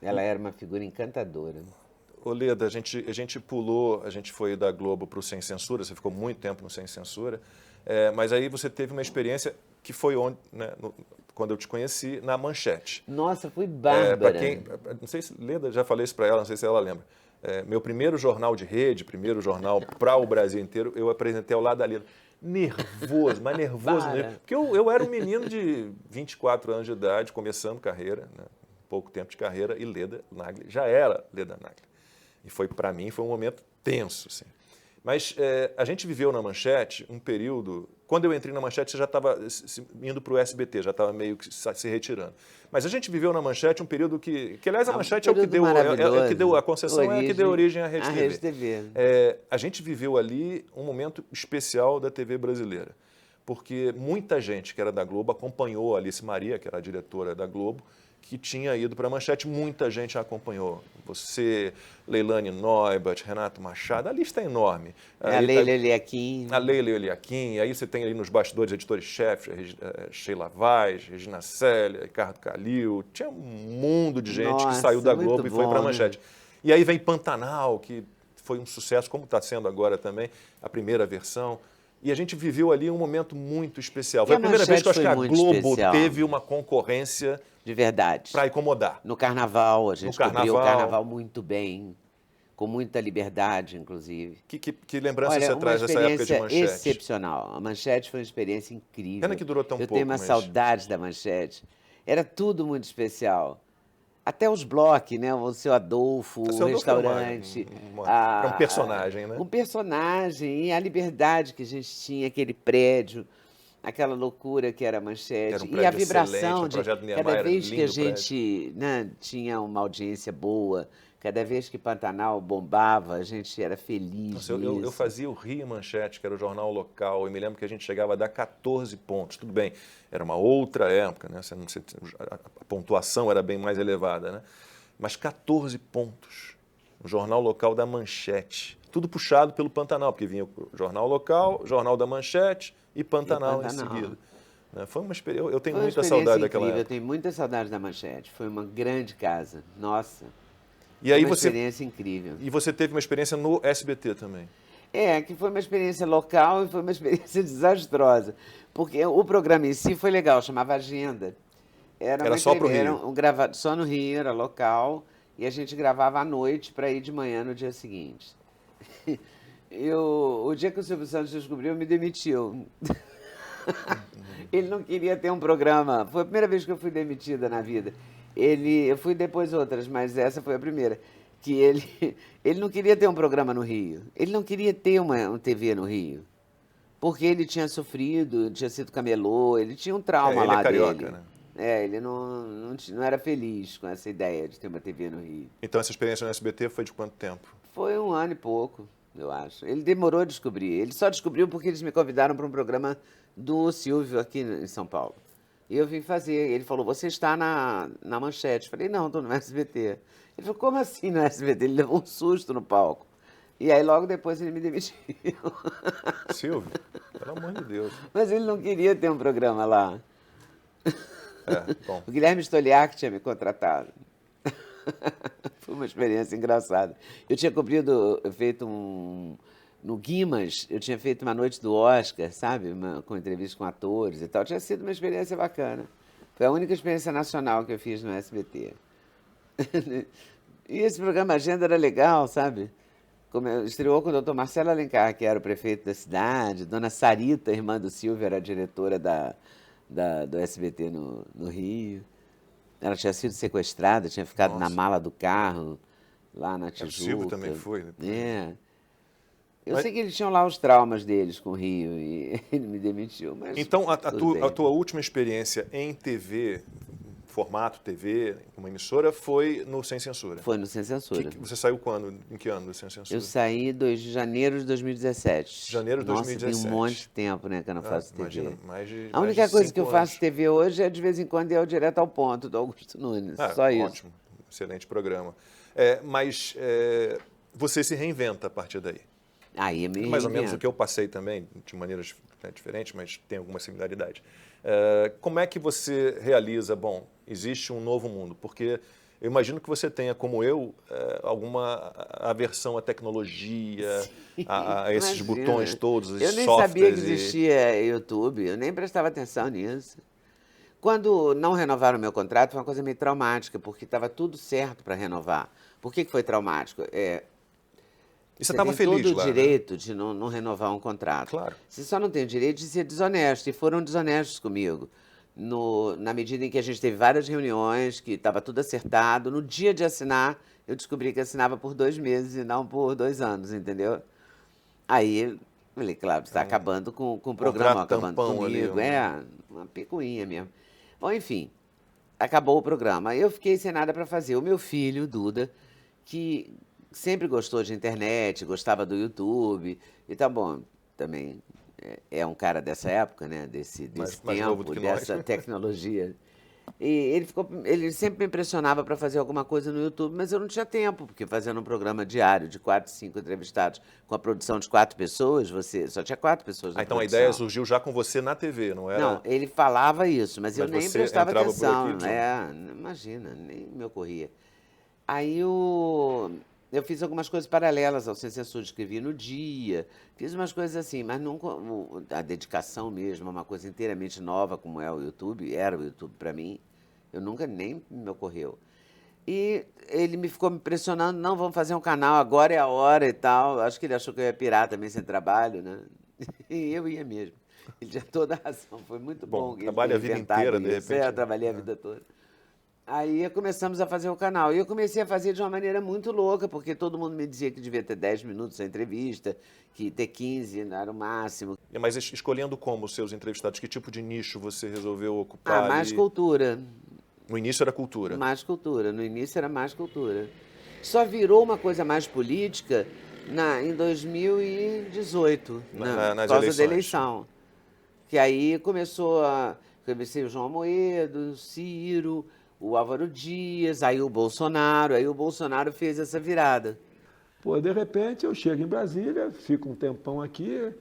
Ela era uma figura encantadora. Ô Leda, a gente pulou, a gente foi da Globo para o Sem Censura, você ficou muito tempo no Sem Censura, mas aí você teve uma experiência que foi onde, né, quando eu te conheci, na Manchete. Nossa, fui bárbara. Não sei se Leda, já falei isso para ela, não sei se ela lembra. Meu primeiro jornal de rede, primeiro jornal para o Brasil inteiro, eu apresentei ao lado da Leda. Nervoso, mas nervoso mesmo. Porque eu era um menino de 24 anos de idade, começando carreira, né, pouco tempo de carreira, e Leda Nagli já era Leda Nagli. E foi, para mim, foi um momento tenso, assim. Mas a gente viveu na Manchete um período... Quando eu entrei na Manchete, você já estava indo para o SBT, já estava meio que se retirando. Mas a gente viveu na Manchete um período que aliás, a Manchete é o que deu... É que deu a concessão é a que deu origem à Rede TV. A gente viveu ali um momento especial da TV brasileira. Porque muita gente que era da Globo acompanhou a Alice Maria, que era a diretora da Globo, que tinha ido para a Manchete, muita gente a acompanhou. Você, Leilane Neubert, Renato Machado, a lista é enorme. A Leila Eliaquim. A Leila Eliaquim, aí você tem ali nos bastidores editores-chefes, Sheila Vaz, Regina Célia, Ricardo Calil, tinha um mundo de gente que saiu da Globo e foi para a Manchete. Né? E aí vem Pantanal, que foi um sucesso, como está sendo agora também, a primeira versão. E a gente viveu ali um momento muito especial. Foi a primeira vez que eu acho que a Globo teve uma concorrência de verdade para incomodar. No Carnaval, a gente cobriu o Carnaval muito bem, com muita liberdade, inclusive. Que lembrança você traz dessa época de Manchete? Excepcional. A Manchete foi uma experiência incrível. Pena que durou tão pouco. Eu tenho uma saudade da Manchete. Era tudo muito especial. Até os blocos, né? O Seu Adolfo, o restaurante. Era um personagem, né? Um personagem e a liberdade que a gente tinha, aquele prédio, aquela loucura que era a Manchete. Era um e a vibração de cada vez que a gente, né, tinha uma audiência boa, cada vez que Pantanal bombava, a gente era feliz. Nossa, eu fazia o Rio Manchete, que era o jornal local, e me lembro que a gente chegava a dar 14 pontos. Tudo bem, era uma outra época, né? A pontuação era bem mais elevada, né? Mas 14 pontos, o jornal local da Manchete. Tudo puxado pelo Pantanal, porque vinha o jornal local, jornal da Manchete e Pantanal em seguida. Foi uma experiência. Eu tenho muita saudade daquela época. Eu tenho muita saudade da Manchete. Foi uma grande casa. Nossa. E aí uma experiência incrível. E você teve uma experiência no SBT também? Que foi uma experiência local e foi uma experiência desastrosa. Porque o programa em si foi legal, chamava Agenda. Era só para o Rio? Gravado só no Rio, era local. E a gente gravava à noite para ir de manhã no dia seguinte. O dia que o Silvio Santos descobriu, me demitiu. Ele não queria ter um programa. Foi a primeira vez que eu fui demitida na vida. Eu fui depois outras, mas essa foi a primeira. Que ele não queria ter um programa no Rio. Ele não queria ter uma TV no Rio. Porque ele tinha sofrido, tinha sido camelô, ele tinha um trauma lá dele. Ele é carioca, né? Ele não era feliz com essa ideia de ter uma TV no Rio. Então essa experiência no SBT foi de quanto tempo? Foi 1 ano e pouco, eu acho. Ele demorou a descobrir. Ele só descobriu porque eles me convidaram para um programa do Silvio aqui em São Paulo. E eu vim fazer. Ele falou, você está na Manchete. Eu falei, não, estou no SBT. Ele falou, como assim no SBT? Ele levou um susto no palco. E aí logo depois ele me demitiu. Silvio, pelo amor de Deus. Mas ele não queria ter um programa lá. Bom. O Guilherme Stoliar tinha me contratado. Foi uma experiência engraçada. Eu tinha feito no Guimas, eu tinha feito uma noite do Oscar, sabe? Com entrevista com atores e tal. Tinha sido uma experiência bacana. Foi a única experiência nacional que eu fiz no SBT. E esse programa Agenda era legal, sabe? Estreou com o doutor Marcelo Alencar, que era o prefeito da cidade, dona Sarita, irmã do Silvio, era a diretora do SBT no Rio. Ela tinha sido sequestrada, tinha ficado na mala do carro, lá na Tijuca. O Silvio também foi, né? É. Eu sei que eles tinham lá os traumas deles com o Rio e ele me demitiu, mas Então, a tudo bem. tua última experiência em TV, formato TV, uma emissora, foi no Sem Censura. Foi no Sem Censura. Você saiu quando? Em que ano do Sem Censura? Eu saí de janeiro de 2017. Janeiro de Nossa, 2017. tem um monte de tempo, né, que eu não faço TV. Imagina, A única coisa que eu 5 faço anos. TV hoje é, de vez em quando, é o Direto ao Ponto, do Augusto Nunes. Só isso. Ótimo, excelente programa. Mas você se reinventa a partir daí. Aí me Mais ou menos reinvento. o que eu passei também, de maneiras diferentes, mas tem alguma similaridade. Como é que você realiza, bom, existe um novo mundo? Porque eu imagino que você tenha, como eu, alguma aversão à tecnologia, a esses Imagina. botões todos, os Eu nem softwares. sabia que existia YouTube, eu nem prestava atenção nisso. Quando não renovaram o meu contrato, foi uma coisa meio traumática, porque estava tudo certo para renovar. Por que foi traumático? E você estava tem feliz todo lá, o né? direito de não renovar um contrato. Claro. Você só não tem o direito de ser desonesto, e foram desonestos comigo. Na medida em que a gente teve várias reuniões, que estava tudo acertado, no dia de assinar, eu descobri que assinava por 2 meses e não por 2 anos, entendeu? Aí, falei, claro, você está acabando com o programa, contrato acabando tampão ali, comigo. Uma picuinha mesmo. Bom, enfim, acabou o programa. Eu fiquei sem nada para fazer. O meu filho, Duda, que sempre gostou de internet, gostava do YouTube, e tá bom, também é um cara dessa época, né? Desse Mais novo do tempo, que nós. dessa tecnologia. E ele sempre me impressionava para fazer alguma coisa no YouTube, mas eu não tinha tempo, porque fazendo um programa diário de 4, 5 entrevistados, com a produção de 4 pessoas, você só tinha 4 pessoas na Então a produção. ideia surgiu já com você na TV, não era? Não, ele falava isso, mas eu Mas nem você prestava entrava por atenção. aqui, Imagina, nem me ocorria. Aí eu fiz algumas coisas paralelas ao Sem Censura, escrevi no dia, fiz umas coisas assim, mas nunca a dedicação mesmo, uma coisa inteiramente nova como é o YouTube, era o YouTube para mim, eu nunca nem me ocorreu. E ele ficou me pressionando, não, vamos fazer um canal, agora é a hora e tal. Acho que ele achou que eu ia pirar também sem trabalho, né? E eu ia mesmo. Ele tinha toda a razão, foi muito Bom, bom. ele trabalha ter a vida inventado inteira, de isso. repente, Eu trabalhei a vida toda. Aí começamos a fazer o canal. E eu comecei a fazer de uma maneira muito louca, porque todo mundo me dizia que devia ter 10 minutos a entrevista, que ter 15 era o máximo. Mas escolhendo como os seus entrevistados, que tipo de nicho você resolveu ocupar Mais ali? cultura. No início era cultura. Mais cultura. No início era mais cultura. Só virou uma coisa mais política em 2018, nas por causa eleições. da eleição. Que aí começou a... Comecei o João Amoedo, o Ciro, o Álvaro Dias, aí o Bolsonaro. Aí o Bolsonaro fez essa virada. Pô, de repente eu chego em Brasília, fico um tempão aqui,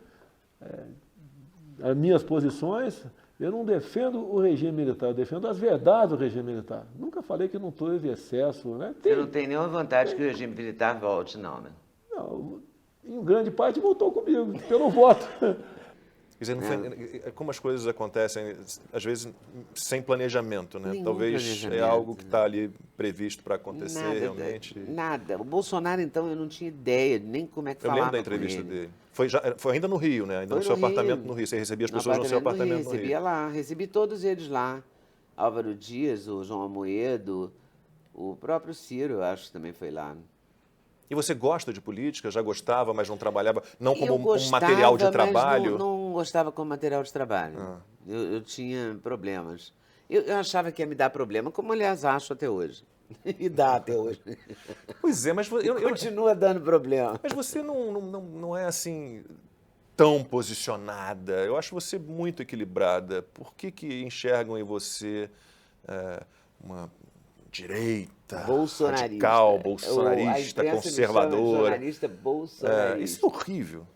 as minhas posições, eu não defendo o regime militar, eu defendo as verdades do regime militar. Nunca falei que não teve excesso, né? Você não tem nenhuma vontade que o regime militar volte, não, né? Não, em grande parte voltou comigo, pelo voto. Quer dizer, não foi, como as coisas acontecem, às vezes, sem planejamento, né? Nenhum Talvez planejamento, é algo que né? está ali previsto para acontecer, Nada, realmente. nada. O Bolsonaro, então, eu não tinha ideia nem como é que Eu falava lembro da com entrevista ele. dele. Foi ainda no Rio, né? Ainda Foi no seu no apartamento Rio. no Rio. Você recebia as No pessoas no seu apartamento no recebia Rio. lá, recebi todos eles lá. Álvaro Dias, o João Amoedo, o próprio Ciro, eu acho que também foi lá. E você gosta de política? Já gostava, mas não trabalhava, não como Eu um gostava, material de mas trabalho? não gostava como material de trabalho. Eu tinha problemas. Eu achava que ia me dar problema, como aliás acho até hoje. E dá até hoje. Pois é, mas Continua dando problema. mas você não é assim tão posicionada. Eu acho você muito equilibrada. Por que enxergam em você uma direita, Bolsonarista. radical, A bolsonarista, imprensa me chama conservadora? jornalista bolsonarista. Isso é horrível.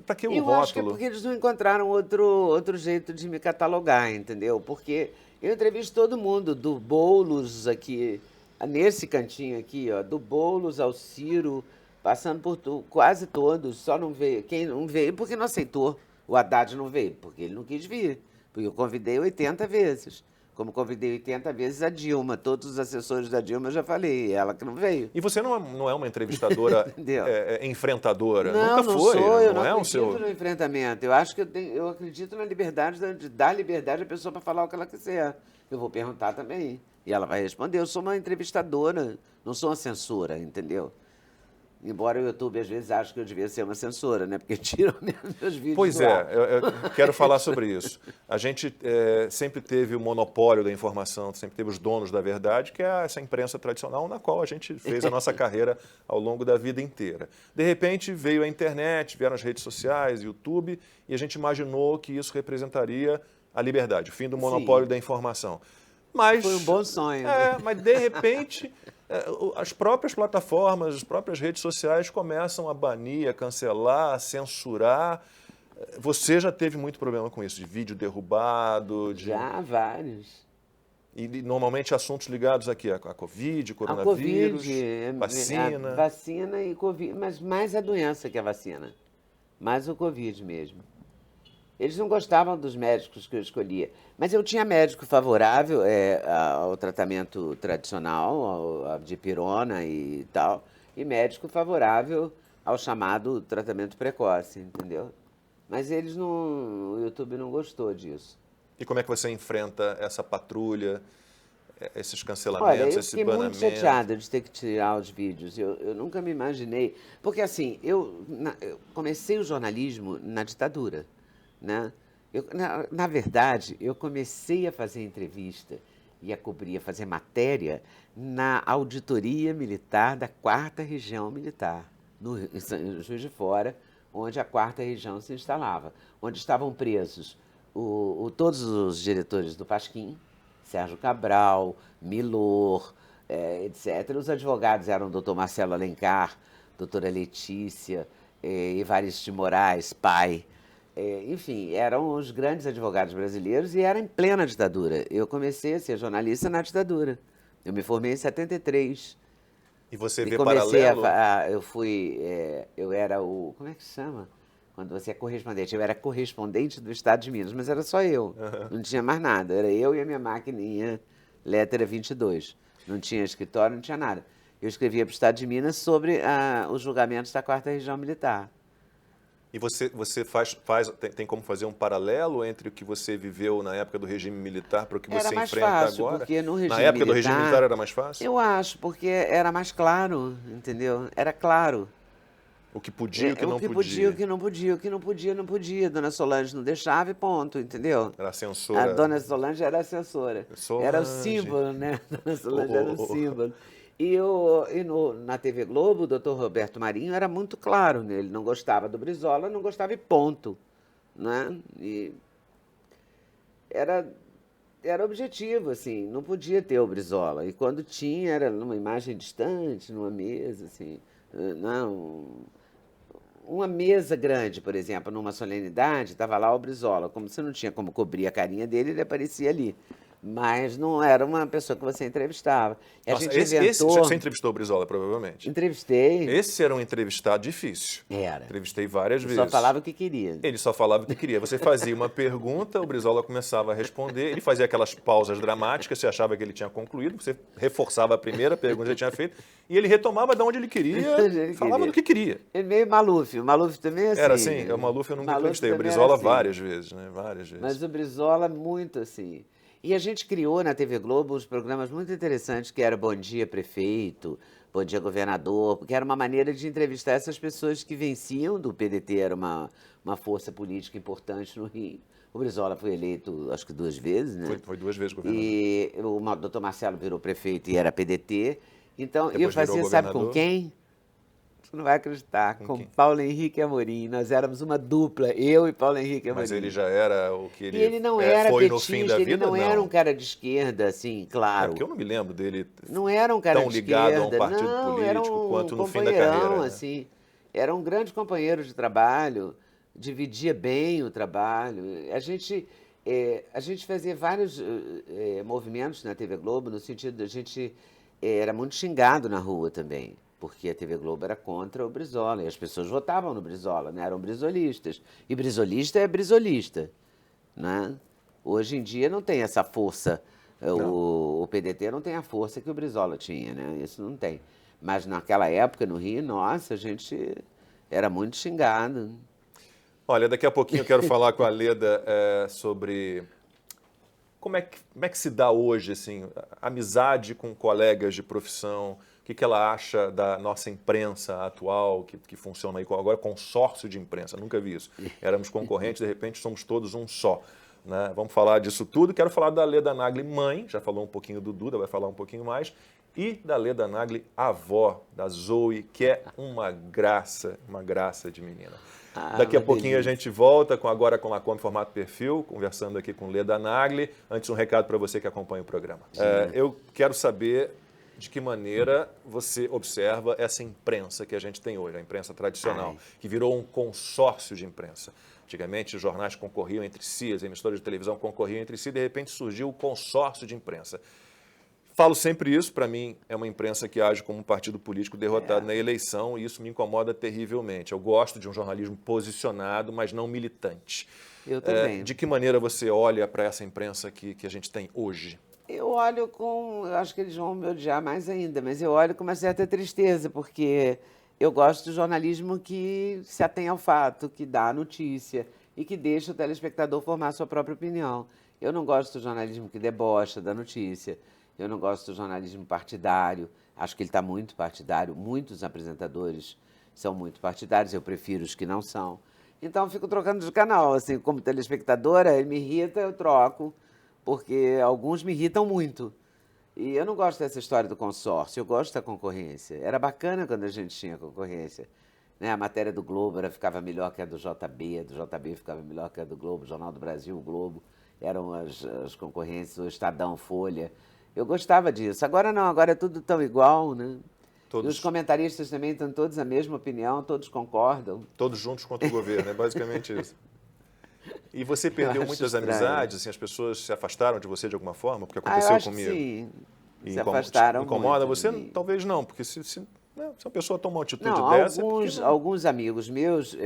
Para que o Eu acho que é rótulo? porque eles não encontraram outro jeito de me catalogar, entendeu? Porque eu entrevisto todo mundo, do Boulos aqui, nesse cantinho aqui, ó, do Boulos ao Ciro, passando por quase todos, só não veio. Quem não veio porque não aceitou. O Haddad não veio, porque ele não quis vir. Porque eu convidei 80 vezes. Como convidei 80 vezes a Dilma, todos os assessores da Dilma eu já falei, ela que não veio. E você não é uma entrevistadora Entendeu? enfrentadora? Não, Nunca não foi, sou, eu não é não um seu... acredito no enfrentamento. Eu acho que eu acredito na liberdade, de dar liberdade à pessoa para falar o que ela quiser. Eu vou perguntar também. E ela vai responder. Eu sou uma entrevistadora, não sou uma censora, entendeu? Embora o YouTube às vezes ache que eu devia ser uma censora, né? Porque tiram meus vídeos. Pois é, eu quero falar sobre isso. A gente sempre teve o monopólio da informação, sempre teve os donos da verdade, que é essa imprensa tradicional na qual a gente fez a nossa carreira ao longo da vida inteira. De repente veio a internet, vieram as redes sociais, YouTube, e a gente imaginou que isso representaria a liberdade, o fim do monopólio da informação. Mas, foi um bom sonho. Né? Mas de repente as próprias plataformas, as próprias redes sociais começam a banir, a cancelar, a censurar. Você já teve muito problema com isso, de vídeo derrubado? Já, vários. E normalmente assuntos ligados aqui a Covid, coronavírus, vacina. Vacina e Covid, mas mais a doença que a vacina. Mais o Covid mesmo. Eles não gostavam dos médicos que eu escolhia. Mas eu tinha médico favorável ao tratamento tradicional, ao dipirona e tal, e médico favorável ao chamado tratamento precoce, entendeu? Mas eles não, o YouTube não gostou disso. E como é que você enfrenta essa patrulha, esses cancelamentos, Olha, eu esse fiquei banamento? muito chateada de ter que tirar os vídeos. Eu nunca me imaginei... Porque, assim, eu comecei o jornalismo na ditadura, né? Na verdade, eu comecei a fazer entrevista e a cobrir, a fazer matéria na auditoria militar da 4ª Região Militar, em Juiz de Fora, onde a 4ª Região se instalava, onde estavam presos todos os diretores do Pasquim, Sérgio Cabral, Milor, etc. Os advogados eram o doutor Marcelo Alencar, doutora Letícia, Evaristo de Moraes, pai. Enfim, eram os grandes advogados brasileiros e era em plena ditadura. Eu comecei a ser jornalista na ditadura. Eu me formei em 73. E você E vê comecei paralelo? Eu era o... Como é que se chama? Quando você é correspondente. Eu era correspondente do Estado de Minas, mas era só eu. Não tinha mais nada. Era eu e a minha maquininha Letra 22. Não tinha escritório, não tinha nada. Eu escrevia para o Estado de Minas sobre os julgamentos da 4ª Região Militar. E você tem como fazer um paralelo entre o que você viveu na época do regime militar para o que você enfrenta fácil, agora? Porque no regime na época do militar, regime militar era mais fácil? Eu acho, porque era mais claro, entendeu? Era claro. O que podia e o que não podia. O que não podia, o que não podia, não podia. Dona Solange não deixava e ponto, entendeu? Era a censora. A Dona Solange era a censora. Solange. Era o símbolo, né? A Dona Solange era o símbolo. Na TV Globo, o doutor Roberto Marinho era muito claro, né? Ele não gostava do Brizola, não gostava e ponto. Né? E era objetivo, assim, não podia ter o Brizola. E quando tinha, era numa imagem distante, numa mesa, assim. Não, uma mesa grande, por exemplo, numa solenidade, estava lá o Brizola. Como você não tinha como cobrir a carinha dele, ele aparecia ali. Mas não era uma pessoa que você entrevistava. Nossa, você entrevistou o Brizola, provavelmente? Entrevistei. Esse era um entrevistado difícil. Era. Entrevistei várias vezes. Só falava o que queria. Ele só falava o que queria. Você fazia uma pergunta, o Brizola começava a responder, ele fazia aquelas pausas dramáticas, você achava que ele tinha concluído, você reforçava a primeira pergunta que ele tinha feito, e ele retomava de onde ele queria, falava do que queria. Ele meio Maluf. O Maluf também é assim. Era assim? O Maluf eu nunca entrevistei. O Brizola assim. Várias vezes, né? Várias vezes. Mas o Brizola muito assim. E a gente criou na TV Globo uns programas muito interessantes, que era Bom Dia Prefeito, Bom Dia Governador, porque era uma maneira de entrevistar essas pessoas que venciam do PDT, era uma força política importante no Rio. O Brizola foi eleito, acho que 2 vezes, né? Foi 2 vezes governador. E o doutor Marcelo virou prefeito e era PDT. Então, eu fazia, sabe com quem? Você não vai acreditar, com Paulo Henrique Amorim. Nós éramos uma dupla, eu e Paulo Henrique Amorim. Mas ele já era o que ele, e ele não era foi petista, no fim da vida? Ele não era um cara de esquerda, assim, claro. Porque eu não me lembro dele não era um cara tão de ligado esquerda. a um partido não, político era um quanto no fim da carreira. Né? Assim, era um grande companheiro de trabalho, dividia bem o trabalho. A gente fazia vários movimentos na TV Globo, no sentido de a gente era muito xingado na rua também. Porque a TV Globo era contra o Brizola, e as pessoas votavam no Brizola, né? Eram brizolistas. E brizolista é brizolista. Né? Hoje em dia não tem essa força O PDT não tem a força que o Brizola tinha, né? Isso não tem. Mas naquela época, no Rio, nossa, a gente era muito xingado. Olha, daqui a pouquinho eu quero falar com a Leda sobre como é que se dá hoje, assim, amizade com colegas de profissão, o que ela acha da nossa imprensa atual, que funciona aí agora, consórcio de imprensa, nunca vi isso. Éramos concorrentes, de repente somos todos um só. Né? Vamos falar disso tudo. Quero falar da Leda Nagli, mãe, já falou um pouquinho do Duda, vai falar um pouquinho mais, e da Leda Nagli, avó da Zoe, que é uma graça de menina. Daqui a pouquinho delícia. a gente volta com Agora com Lacombe, formato perfil, conversando aqui com Leda Nagli. Antes, um recado para você que acompanha o programa. Eu quero saber de que maneira você observa essa imprensa que a gente tem hoje, a imprensa tradicional, que virou um consórcio de imprensa. Antigamente, os jornais concorriam entre si, as emissoras de televisão concorriam entre si, de repente surgiu o consórcio de imprensa. Falo sempre isso, para mim é uma imprensa que age como um partido político derrotado na eleição e isso me incomoda terrivelmente. Eu gosto de um jornalismo posicionado, mas não militante. Eu também. De que maneira você olha para essa imprensa que a gente tem hoje? Eu olho eu acho que eles vão me odiar mais ainda, mas eu olho com uma certa tristeza, porque eu gosto do jornalismo que se atém ao fato, que dá a notícia e que deixa o telespectador formar sua própria opinião. Eu não gosto do jornalismo que debocha da notícia. Eu não gosto do jornalismo partidário, acho que ele está muito partidário, muitos apresentadores são muito partidários, eu prefiro os que não são. Então, eu fico trocando de canal, assim, como telespectadora, ele me irrita, eu troco, porque alguns me irritam muito. E eu não gosto dessa história do consórcio, eu gosto da concorrência. Era bacana quando a gente tinha concorrência. Né? A matéria do Globo ficava melhor que a do JB, do JB ficava melhor que a do Globo, o Jornal do Brasil, o Globo, eram as concorrências, o Estadão, Folha. Eu gostava disso. Agora não, agora é tudo tão igual, né? Todos. E os comentaristas também estão todos a mesma opinião, todos concordam. Todos juntos contra o governo, é basicamente isso. E você perdeu muitas amizades, assim, as pessoas se afastaram de você de alguma forma, porque aconteceu eu acho comigo? Que sim, e se afastaram incomoda muito você? de mim. Talvez não, porque se uma pessoa toma uma atitude Não, dessa... alguns amigos meus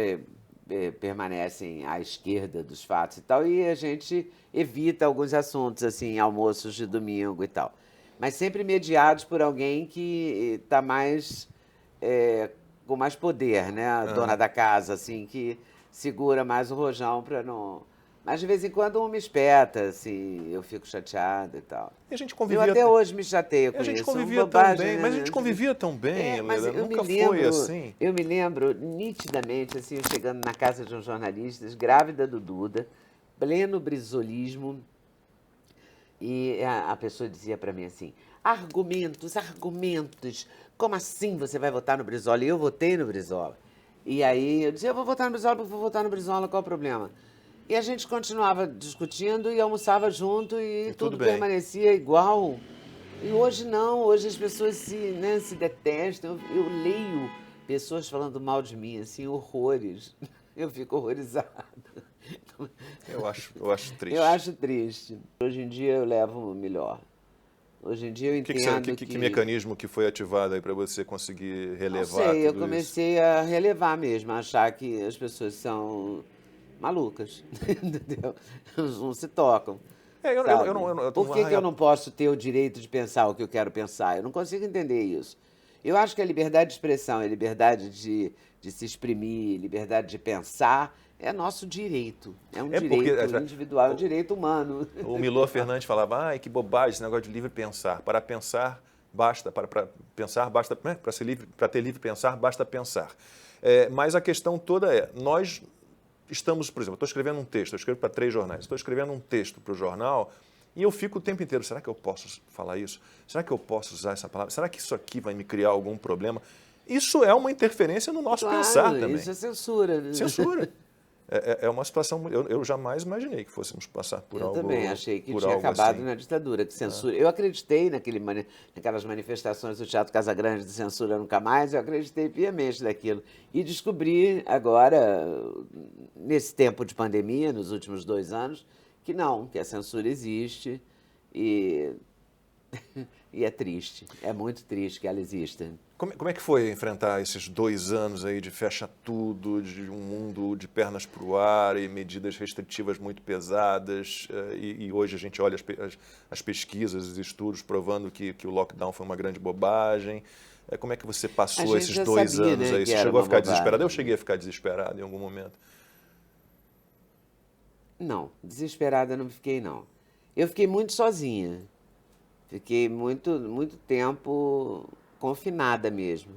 permanecem à esquerda dos fatos e tal, e a gente evita alguns assuntos, assim, almoços de domingo e tal. Mas sempre mediados por alguém que está mais, com mais poder, né? A dona da casa, assim, que segura mais o rojão para não... Mas de vez em quando um me espeta, assim, eu fico chateada e tal. E a gente convivia... Eu até hoje me chateio com isso. A gente convivia tão bem, mas a gente convivia tão bem, mas Leda, nunca foi assim. Eu me lembro nitidamente, assim, eu chegando na casa de um jornalista, grávida do Duda, pleno brizolismo, e a pessoa dizia para mim assim, argumentos, como assim você vai votar no Brizola? E eu votei no Brizola. E aí eu dizia, eu vou votar no Brizola, porque vou votar no Brizola, qual o problema? E a gente continuava discutindo e almoçava junto e tudo permanecia igual. E hoje não, hoje as pessoas se detestam. Eu leio pessoas falando mal de mim, assim, horrores. Eu fico horrorizada. Eu acho triste. Eu acho triste. Hoje em dia eu levo melhor. Hoje em dia eu entendo que mecanismo que foi ativado aí para você conseguir relevar não sei, eu tudo comecei a relevar mesmo, a achar que as pessoas são malucas, entendeu? Elas não se tocam. Por que eu não posso ter o direito de pensar o que eu quero pensar? Eu não consigo entender isso. Eu acho que a liberdade de expressão, a liberdade de se exprimir, liberdade de pensar, é nosso direito. É um direito individual, é um direito humano. O Milor Fernandes falava, ai, que bobagem esse negócio de livre pensar. Para pensar, basta, para pensar, basta, para ter livre pensar, basta pensar. Mas a questão toda nós estamos, por exemplo, estou escrevendo um texto, eu escrevo para 3 jornais, estou escrevendo um texto para o jornal e eu fico o tempo inteiro, será que eu posso falar isso? Será que eu posso usar essa palavra? Será que isso aqui vai me criar algum problema? Isso é uma interferência no nosso pensar também. Isso é censura. Né? Censura. É uma situação... Eu jamais imaginei que fôssemos passar por algo... Eu também achei que tinha acabado na ditadura, que censura... Eu acreditei naquelas manifestações do Teatro Casa Grande de censura nunca mais, eu acreditei piamente naquilo. E descobri agora, nesse tempo de pandemia, nos últimos 2 anos, que não, que a censura existe e E é triste, é muito triste que ela exista. Como é que foi enfrentar esses 2 anos aí de fecha tudo, de um mundo de pernas para o ar e medidas restritivas muito pesadas? E hoje a gente olha as pesquisas, os estudos provando que o lockdown foi uma grande bobagem. Como é que você passou gente esses já 2 sabia, anos né, aí? que Você era chegou a uma ficar bobagem. desesperado? Eu cheguei a ficar desesperado em algum momento. Não, desesperada não fiquei, não. Eu fiquei muito sozinha. Fiquei muito tempo confinada mesmo.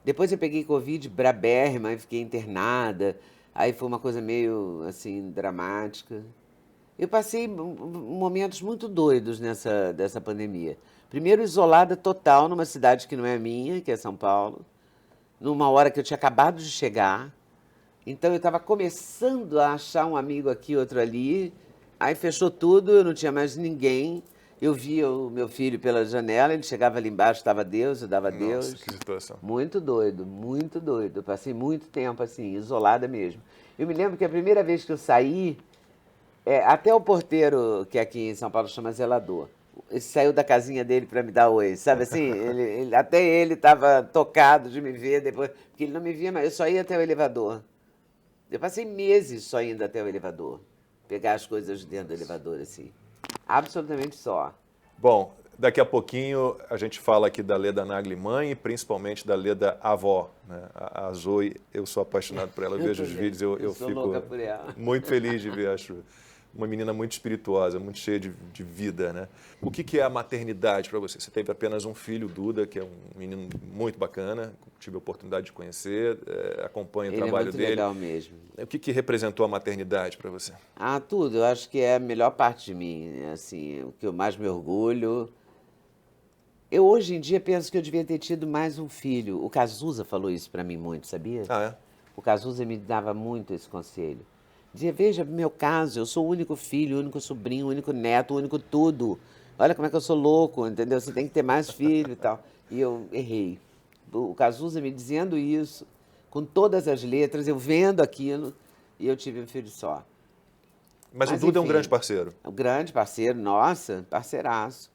Depois eu peguei Covid brabérrima e fiquei internada. Aí foi uma coisa meio, assim, dramática. Eu passei momentos muito doidos dessa pandemia. Primeiro, isolada total numa cidade que não é minha, que é São Paulo, numa hora que eu tinha acabado de chegar. Então eu estava começando a achar um amigo aqui, outro ali. Aí fechou tudo, eu não tinha mais ninguém. Eu via o meu filho pela janela, ele chegava ali embaixo, estava Deus, eu dava Nossa, Deus. que situação. Muito doido, muito doido. Eu passei muito tempo assim, isolada mesmo. Eu me lembro que a primeira vez que eu saí, até o porteiro, que aqui em São Paulo chama zelador, ele saiu da casinha dele para me dar oi, sabe assim? Até ele estava tocado de me ver depois, porque ele não me via mais, eu só ia até o elevador. Eu passei meses só indo até o elevador, pegar as coisas dentro do elevador, assim. Absolutamente só. Bom, daqui a pouquinho a gente fala aqui da Leda Nagli mãe e principalmente da Leda avó, né? A Zoe, eu sou apaixonado por ela, eu vejo os vídeos, eu sou fico louca por ela. muito feliz de ver, acho uma menina muito espirituosa, muito cheia de vida, né? O que é a maternidade para você? Você teve apenas um filho, Duda, que é um menino muito bacana, tive a oportunidade de conhecer, acompanho o Ele é trabalho muito dele. legal mesmo. O que representou a maternidade para você? Ah, tudo. Eu acho que é a melhor parte de mim. Assim, o que eu mais me orgulho. Eu hoje em dia penso que eu devia ter tido mais um filho. O Cazuza falou isso para mim muito, sabia? Ah, é? O Cazuza me dava muito esse conselho. Dizia, veja, meu caso, eu sou o único filho, o único sobrinho, o único neto, o único tudo. Olha como é que eu sou louco, entendeu? Você tem que ter mais filho e tal. E eu errei. O Cazuza me dizendo isso, com todas as letras, eu vendo aquilo, e eu tive um filho só. Mas o Mas, Duda é um enfim, grande parceiro. um grande parceiro, nossa, parceiraço.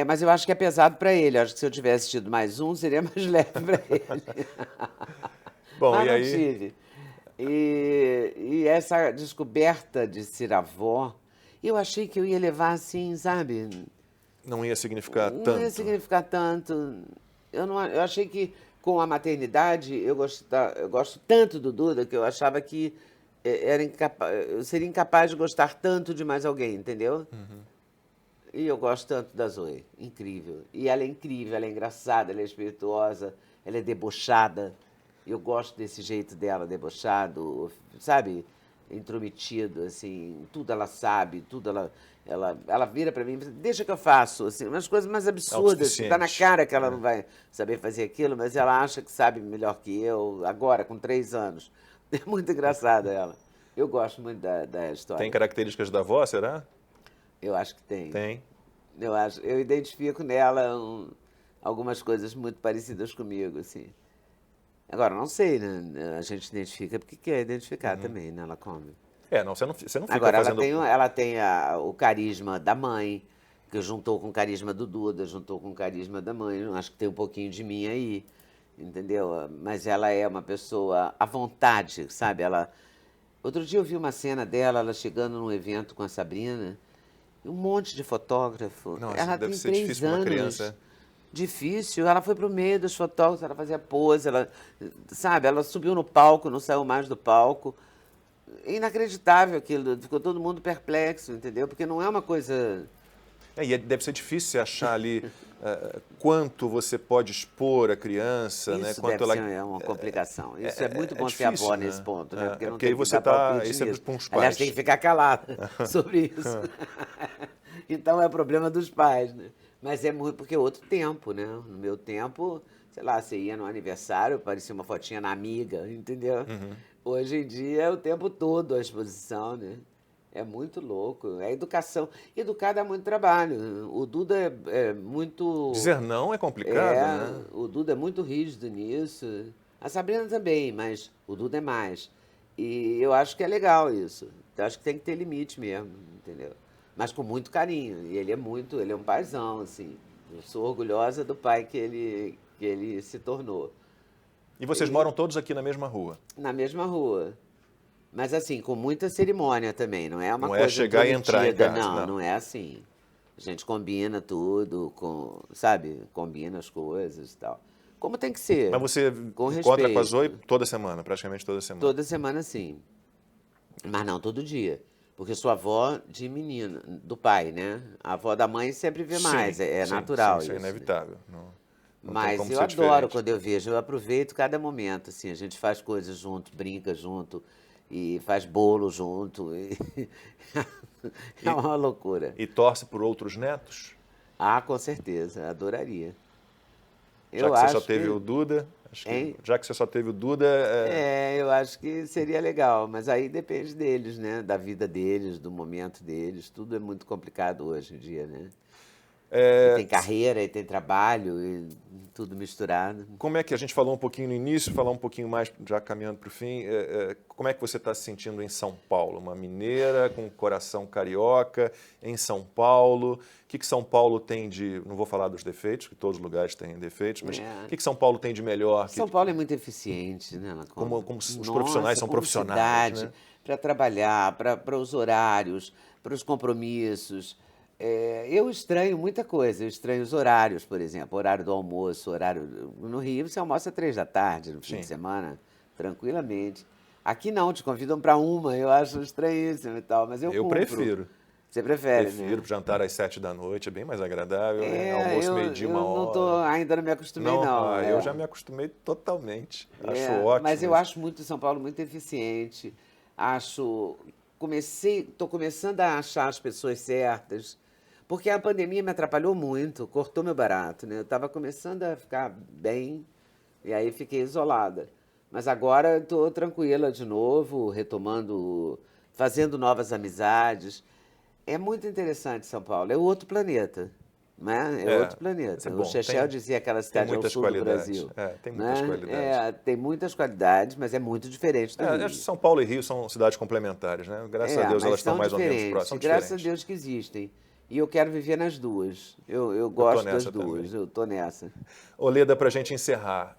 Mas eu acho que é pesado para ele. Eu acho que se eu tivesse tido mais um, seria mais leve para ele. Bom, Mas e não aí? tive. E essa descoberta de ser avó, eu achei que eu ia levar assim, sabe? Não ia significar Não tanto. ia significar tanto. Eu achei que com a maternidade, eu gosto tanto do Duda que eu achava que eu seria incapaz de gostar tanto de mais alguém, entendeu? E eu gosto tanto da Zoe, incrível. E ela é incrível, ela é engraçada, ela é espirituosa, ela é debochada. Eu gosto desse jeito dela, debochado, sabe? Intrometido, assim, tudo ela sabe, tudo ela vira pra mim e diz, deixa que eu faço, assim, umas coisas mais absurdas, que tá na Autossuficiente. cara que ela não vai saber fazer aquilo, mas ela acha que sabe melhor que eu, agora, com 3 anos. É muito engraçada ela. Eu gosto muito da história. Tem características da avó, será? Eu acho que tem. Tem. Eu identifico nela algumas coisas muito parecidas comigo, assim. Agora, não sei, né? A gente identifica porque quer identificar também, né? Ela come. Não, você não fica Agora, fazendo... ela tem o carisma da mãe, que juntou com o carisma do Duda, juntou com o carisma da mãe. Acho que tem um pouquinho de mim aí, entendeu? Mas ela é uma pessoa à vontade, sabe? Outro dia eu vi uma cena dela, ela chegando num evento com a Sabrina, um monte de fotógrafo. Não, Ela deve tem ser 3 difícil para uma anos. criança. Difícil. Ela foi pro meio dos fotógrafos, ela fazia pose, sabe? Ela subiu no palco, não saiu mais do palco. Inacreditável aquilo, ficou todo mundo perplexo, entendeu? Porque não é uma coisa... E deve ser difícil você achar ali quanto você pode expor a criança, né? Isso Quanto deve ela... ser uma complicação. Isso é muito bom ser difícil, avó né? nesse ponto, né? Porque não porque tem aí que você dar tá... palpite Isso é nisso. para uns Aliás, pais. tem que ficar calada sobre isso. Então é problema dos pais, né? Mas é muito porque é outro tempo, né? No meu tempo, sei lá, você ia no aniversário, parecia uma fotinha na amiga, entendeu? Hoje em dia é o tempo todo a exposição, né? É muito louco. É educação. Educar dá muito trabalho. O Duda é muito... Dizer não é complicado, né? O Duda é muito rígido nisso. A Sabrina também, mas o Duda é mais. E eu acho que é legal isso. Eu acho que tem que ter limite mesmo, entendeu? mas com muito carinho. E ele é um paizão, assim. Eu sou orgulhosa do pai que ele se tornou. E vocês moram todos aqui na mesma rua? Na mesma rua. Mas assim, com muita cerimônia também, não é uma Não coisa é chegar e entrar em intrometida, casa, não. não é assim. A gente combina tudo, sabe? Combina as coisas e tal. Como tem que ser. Mas você com encontra respeito. com a Zoe toda semana, praticamente toda semana? Toda semana, sim. Mas não todo dia. Porque sou avó de menina, do pai, né? A avó da mãe sempre vê mais, Sim, é sim, natural sim, isso é isso. inevitável. Não tem Mas como eu ser adoro diferente. quando eu vejo, eu aproveito cada momento, assim, a gente faz coisas junto, brinca junto, e faz bolo junto, é uma loucura. E torce por outros netos? Ah, com certeza, adoraria. Já Eu que você acho só teve que, o Duda, acho que, Hein? já que você só teve o Duda, eu acho que seria legal, mas aí depende deles, né, da vida deles, do momento deles, tudo é muito complicado hoje em dia, né? E tem carreira, e tem trabalho, e tudo misturado. como é que a gente falou um pouquinho no início, falar um pouquinho mais, já caminhando para o fim, como é que você está se sentindo em São Paulo? Uma mineira com coração carioca, em São Paulo. O que São Paulo tem de... Não vou falar dos defeitos, que todos os lugares têm defeitos, mas o que São Paulo tem de melhor? São Paulo é muito eficiente, né, Lacombe? Como os profissionais são profissionais, né? Para trabalhar, para os horários, para os compromissos. Eu estranho muita coisa. Eu estranho os horários, por exemplo. Horário do almoço, horário... No Rio, você almoça 3 da tarde no fim Sim. de semana, tranquilamente. Aqui não, te convidam para uma. Eu acho estranhíssimo e tal, mas eu Eu cumpro. prefiro. Você prefere, Prefiro né? jantar às 7 da noite, é bem mais agradável, né? Almoço meio-dia, eu 1 não hora. ainda não me acostumei, não. Eu já me acostumei totalmente. Acho ótimo. Mas eu isso. acho muito São Paulo muito eficiente. Estou começando a achar as pessoas certas, porque a pandemia me atrapalhou muito, cortou meu barato, né? Eu estava começando a ficar bem e aí fiquei isolada. Mas agora estou tranquila de novo, retomando, fazendo novas amizades. É muito interessante São Paulo, é outro planeta. Né? É outro planeta. Isso é O bom. Chechel dizia aquela cidade ao muitas sul do qualidades. Brasil. Tem muitas né? qualidades. Tem muitas qualidades, mas é muito diferente do Rio. Acho que São Paulo e Rio são cidades complementares, né? Graças a Deus mas elas estão são mais ou menos diferentes. próximas. São Graças diferentes. a Deus que existem. E eu quero viver nas duas. Eu gosto das nessa duas. também. Eu tô nessa. Ô, Leda, para a gente encerrar,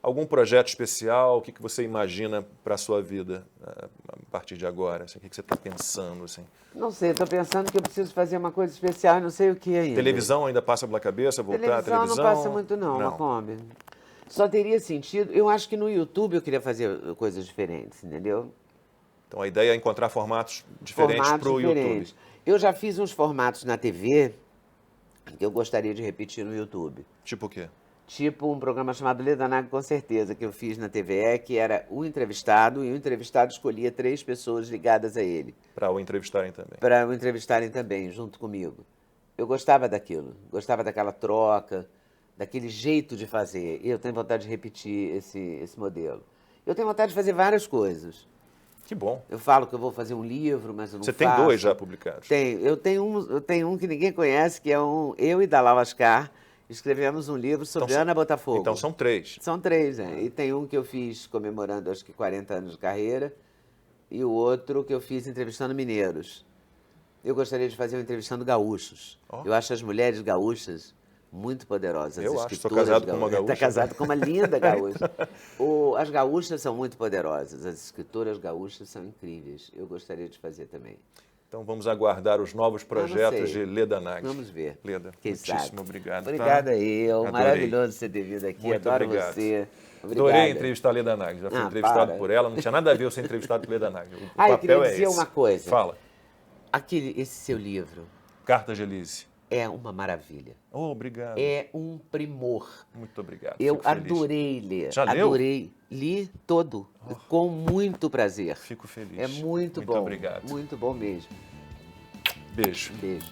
algum projeto especial? O que você imagina para a sua vida a partir de agora? Assim, o que você está pensando? Assim? Não sei, estou pensando que eu preciso fazer uma coisa especial e não sei o que ainda. Televisão ainda passa pela cabeça? Voltar à televisão? Não passa muito não, Lacombe. Só teria sentido... Eu acho que no YouTube eu queria fazer coisas diferentes, entendeu? Então a ideia é encontrar formatos diferentes para o YouTube. Eu já fiz uns formatos na TV que eu gostaria de repetir no YouTube. Tipo o quê? Tipo um programa chamado Leda Nagli, com certeza, que eu fiz na TVE, que era o entrevistado, e o entrevistado escolhia 3 pessoas ligadas a ele. Para o entrevistarem também. Para o entrevistarem também, junto comigo. Eu gostava daquilo, gostava daquela troca, daquele jeito de fazer. E eu tenho vontade de repetir esse modelo. Eu tenho vontade de fazer várias coisas. Que bom. Eu falo que eu vou fazer um livro, mas eu não Você faço. tem 2 já publicados? Eu tenho um que ninguém conhece, que é eu e Dalal Ascar escrevemos um livro sobre Ana Botafogo. Então são 3. São 3, né? E tem um que eu fiz comemorando, acho que 40 anos de carreira, e o outro que eu fiz entrevistando mineiros. Eu gostaria de fazer um entrevistando gaúchos. Eu acho as mulheres gaúchas muito poderosas. Eu as acho, sou escritoras casado com uma gaúcha. Está casado com uma linda gaúcha. As gaúchas são muito poderosas, as escritoras gaúchas são incríveis. Eu gostaria de fazer também. Então vamos aguardar os novos projetos de Leda Nagli. Vamos ver. Leda, Quem muitíssimo sabe. obrigado. Obrigada eu. Adorei. Maravilhoso você ter vindo aqui. Muito Adoro obrigado. você. Obrigada. Adorei entrevistar a Leda Nagli. Já fui entrevistado para. por ela. Não tinha nada a ver eu ser entrevistado por Leda Nagli. O Eu papel queria é dizer esse. uma coisa. Fala. Esse seu livro Cartas de Elise. é uma maravilha. Oh, obrigado. É um primor. Muito obrigado. Eu Fico feliz. adorei ler. Já leu? Adorei. Li todo. Com muito prazer. Fico feliz. É muito bom. Muito obrigado. Muito bom mesmo. Beijo. Beijo.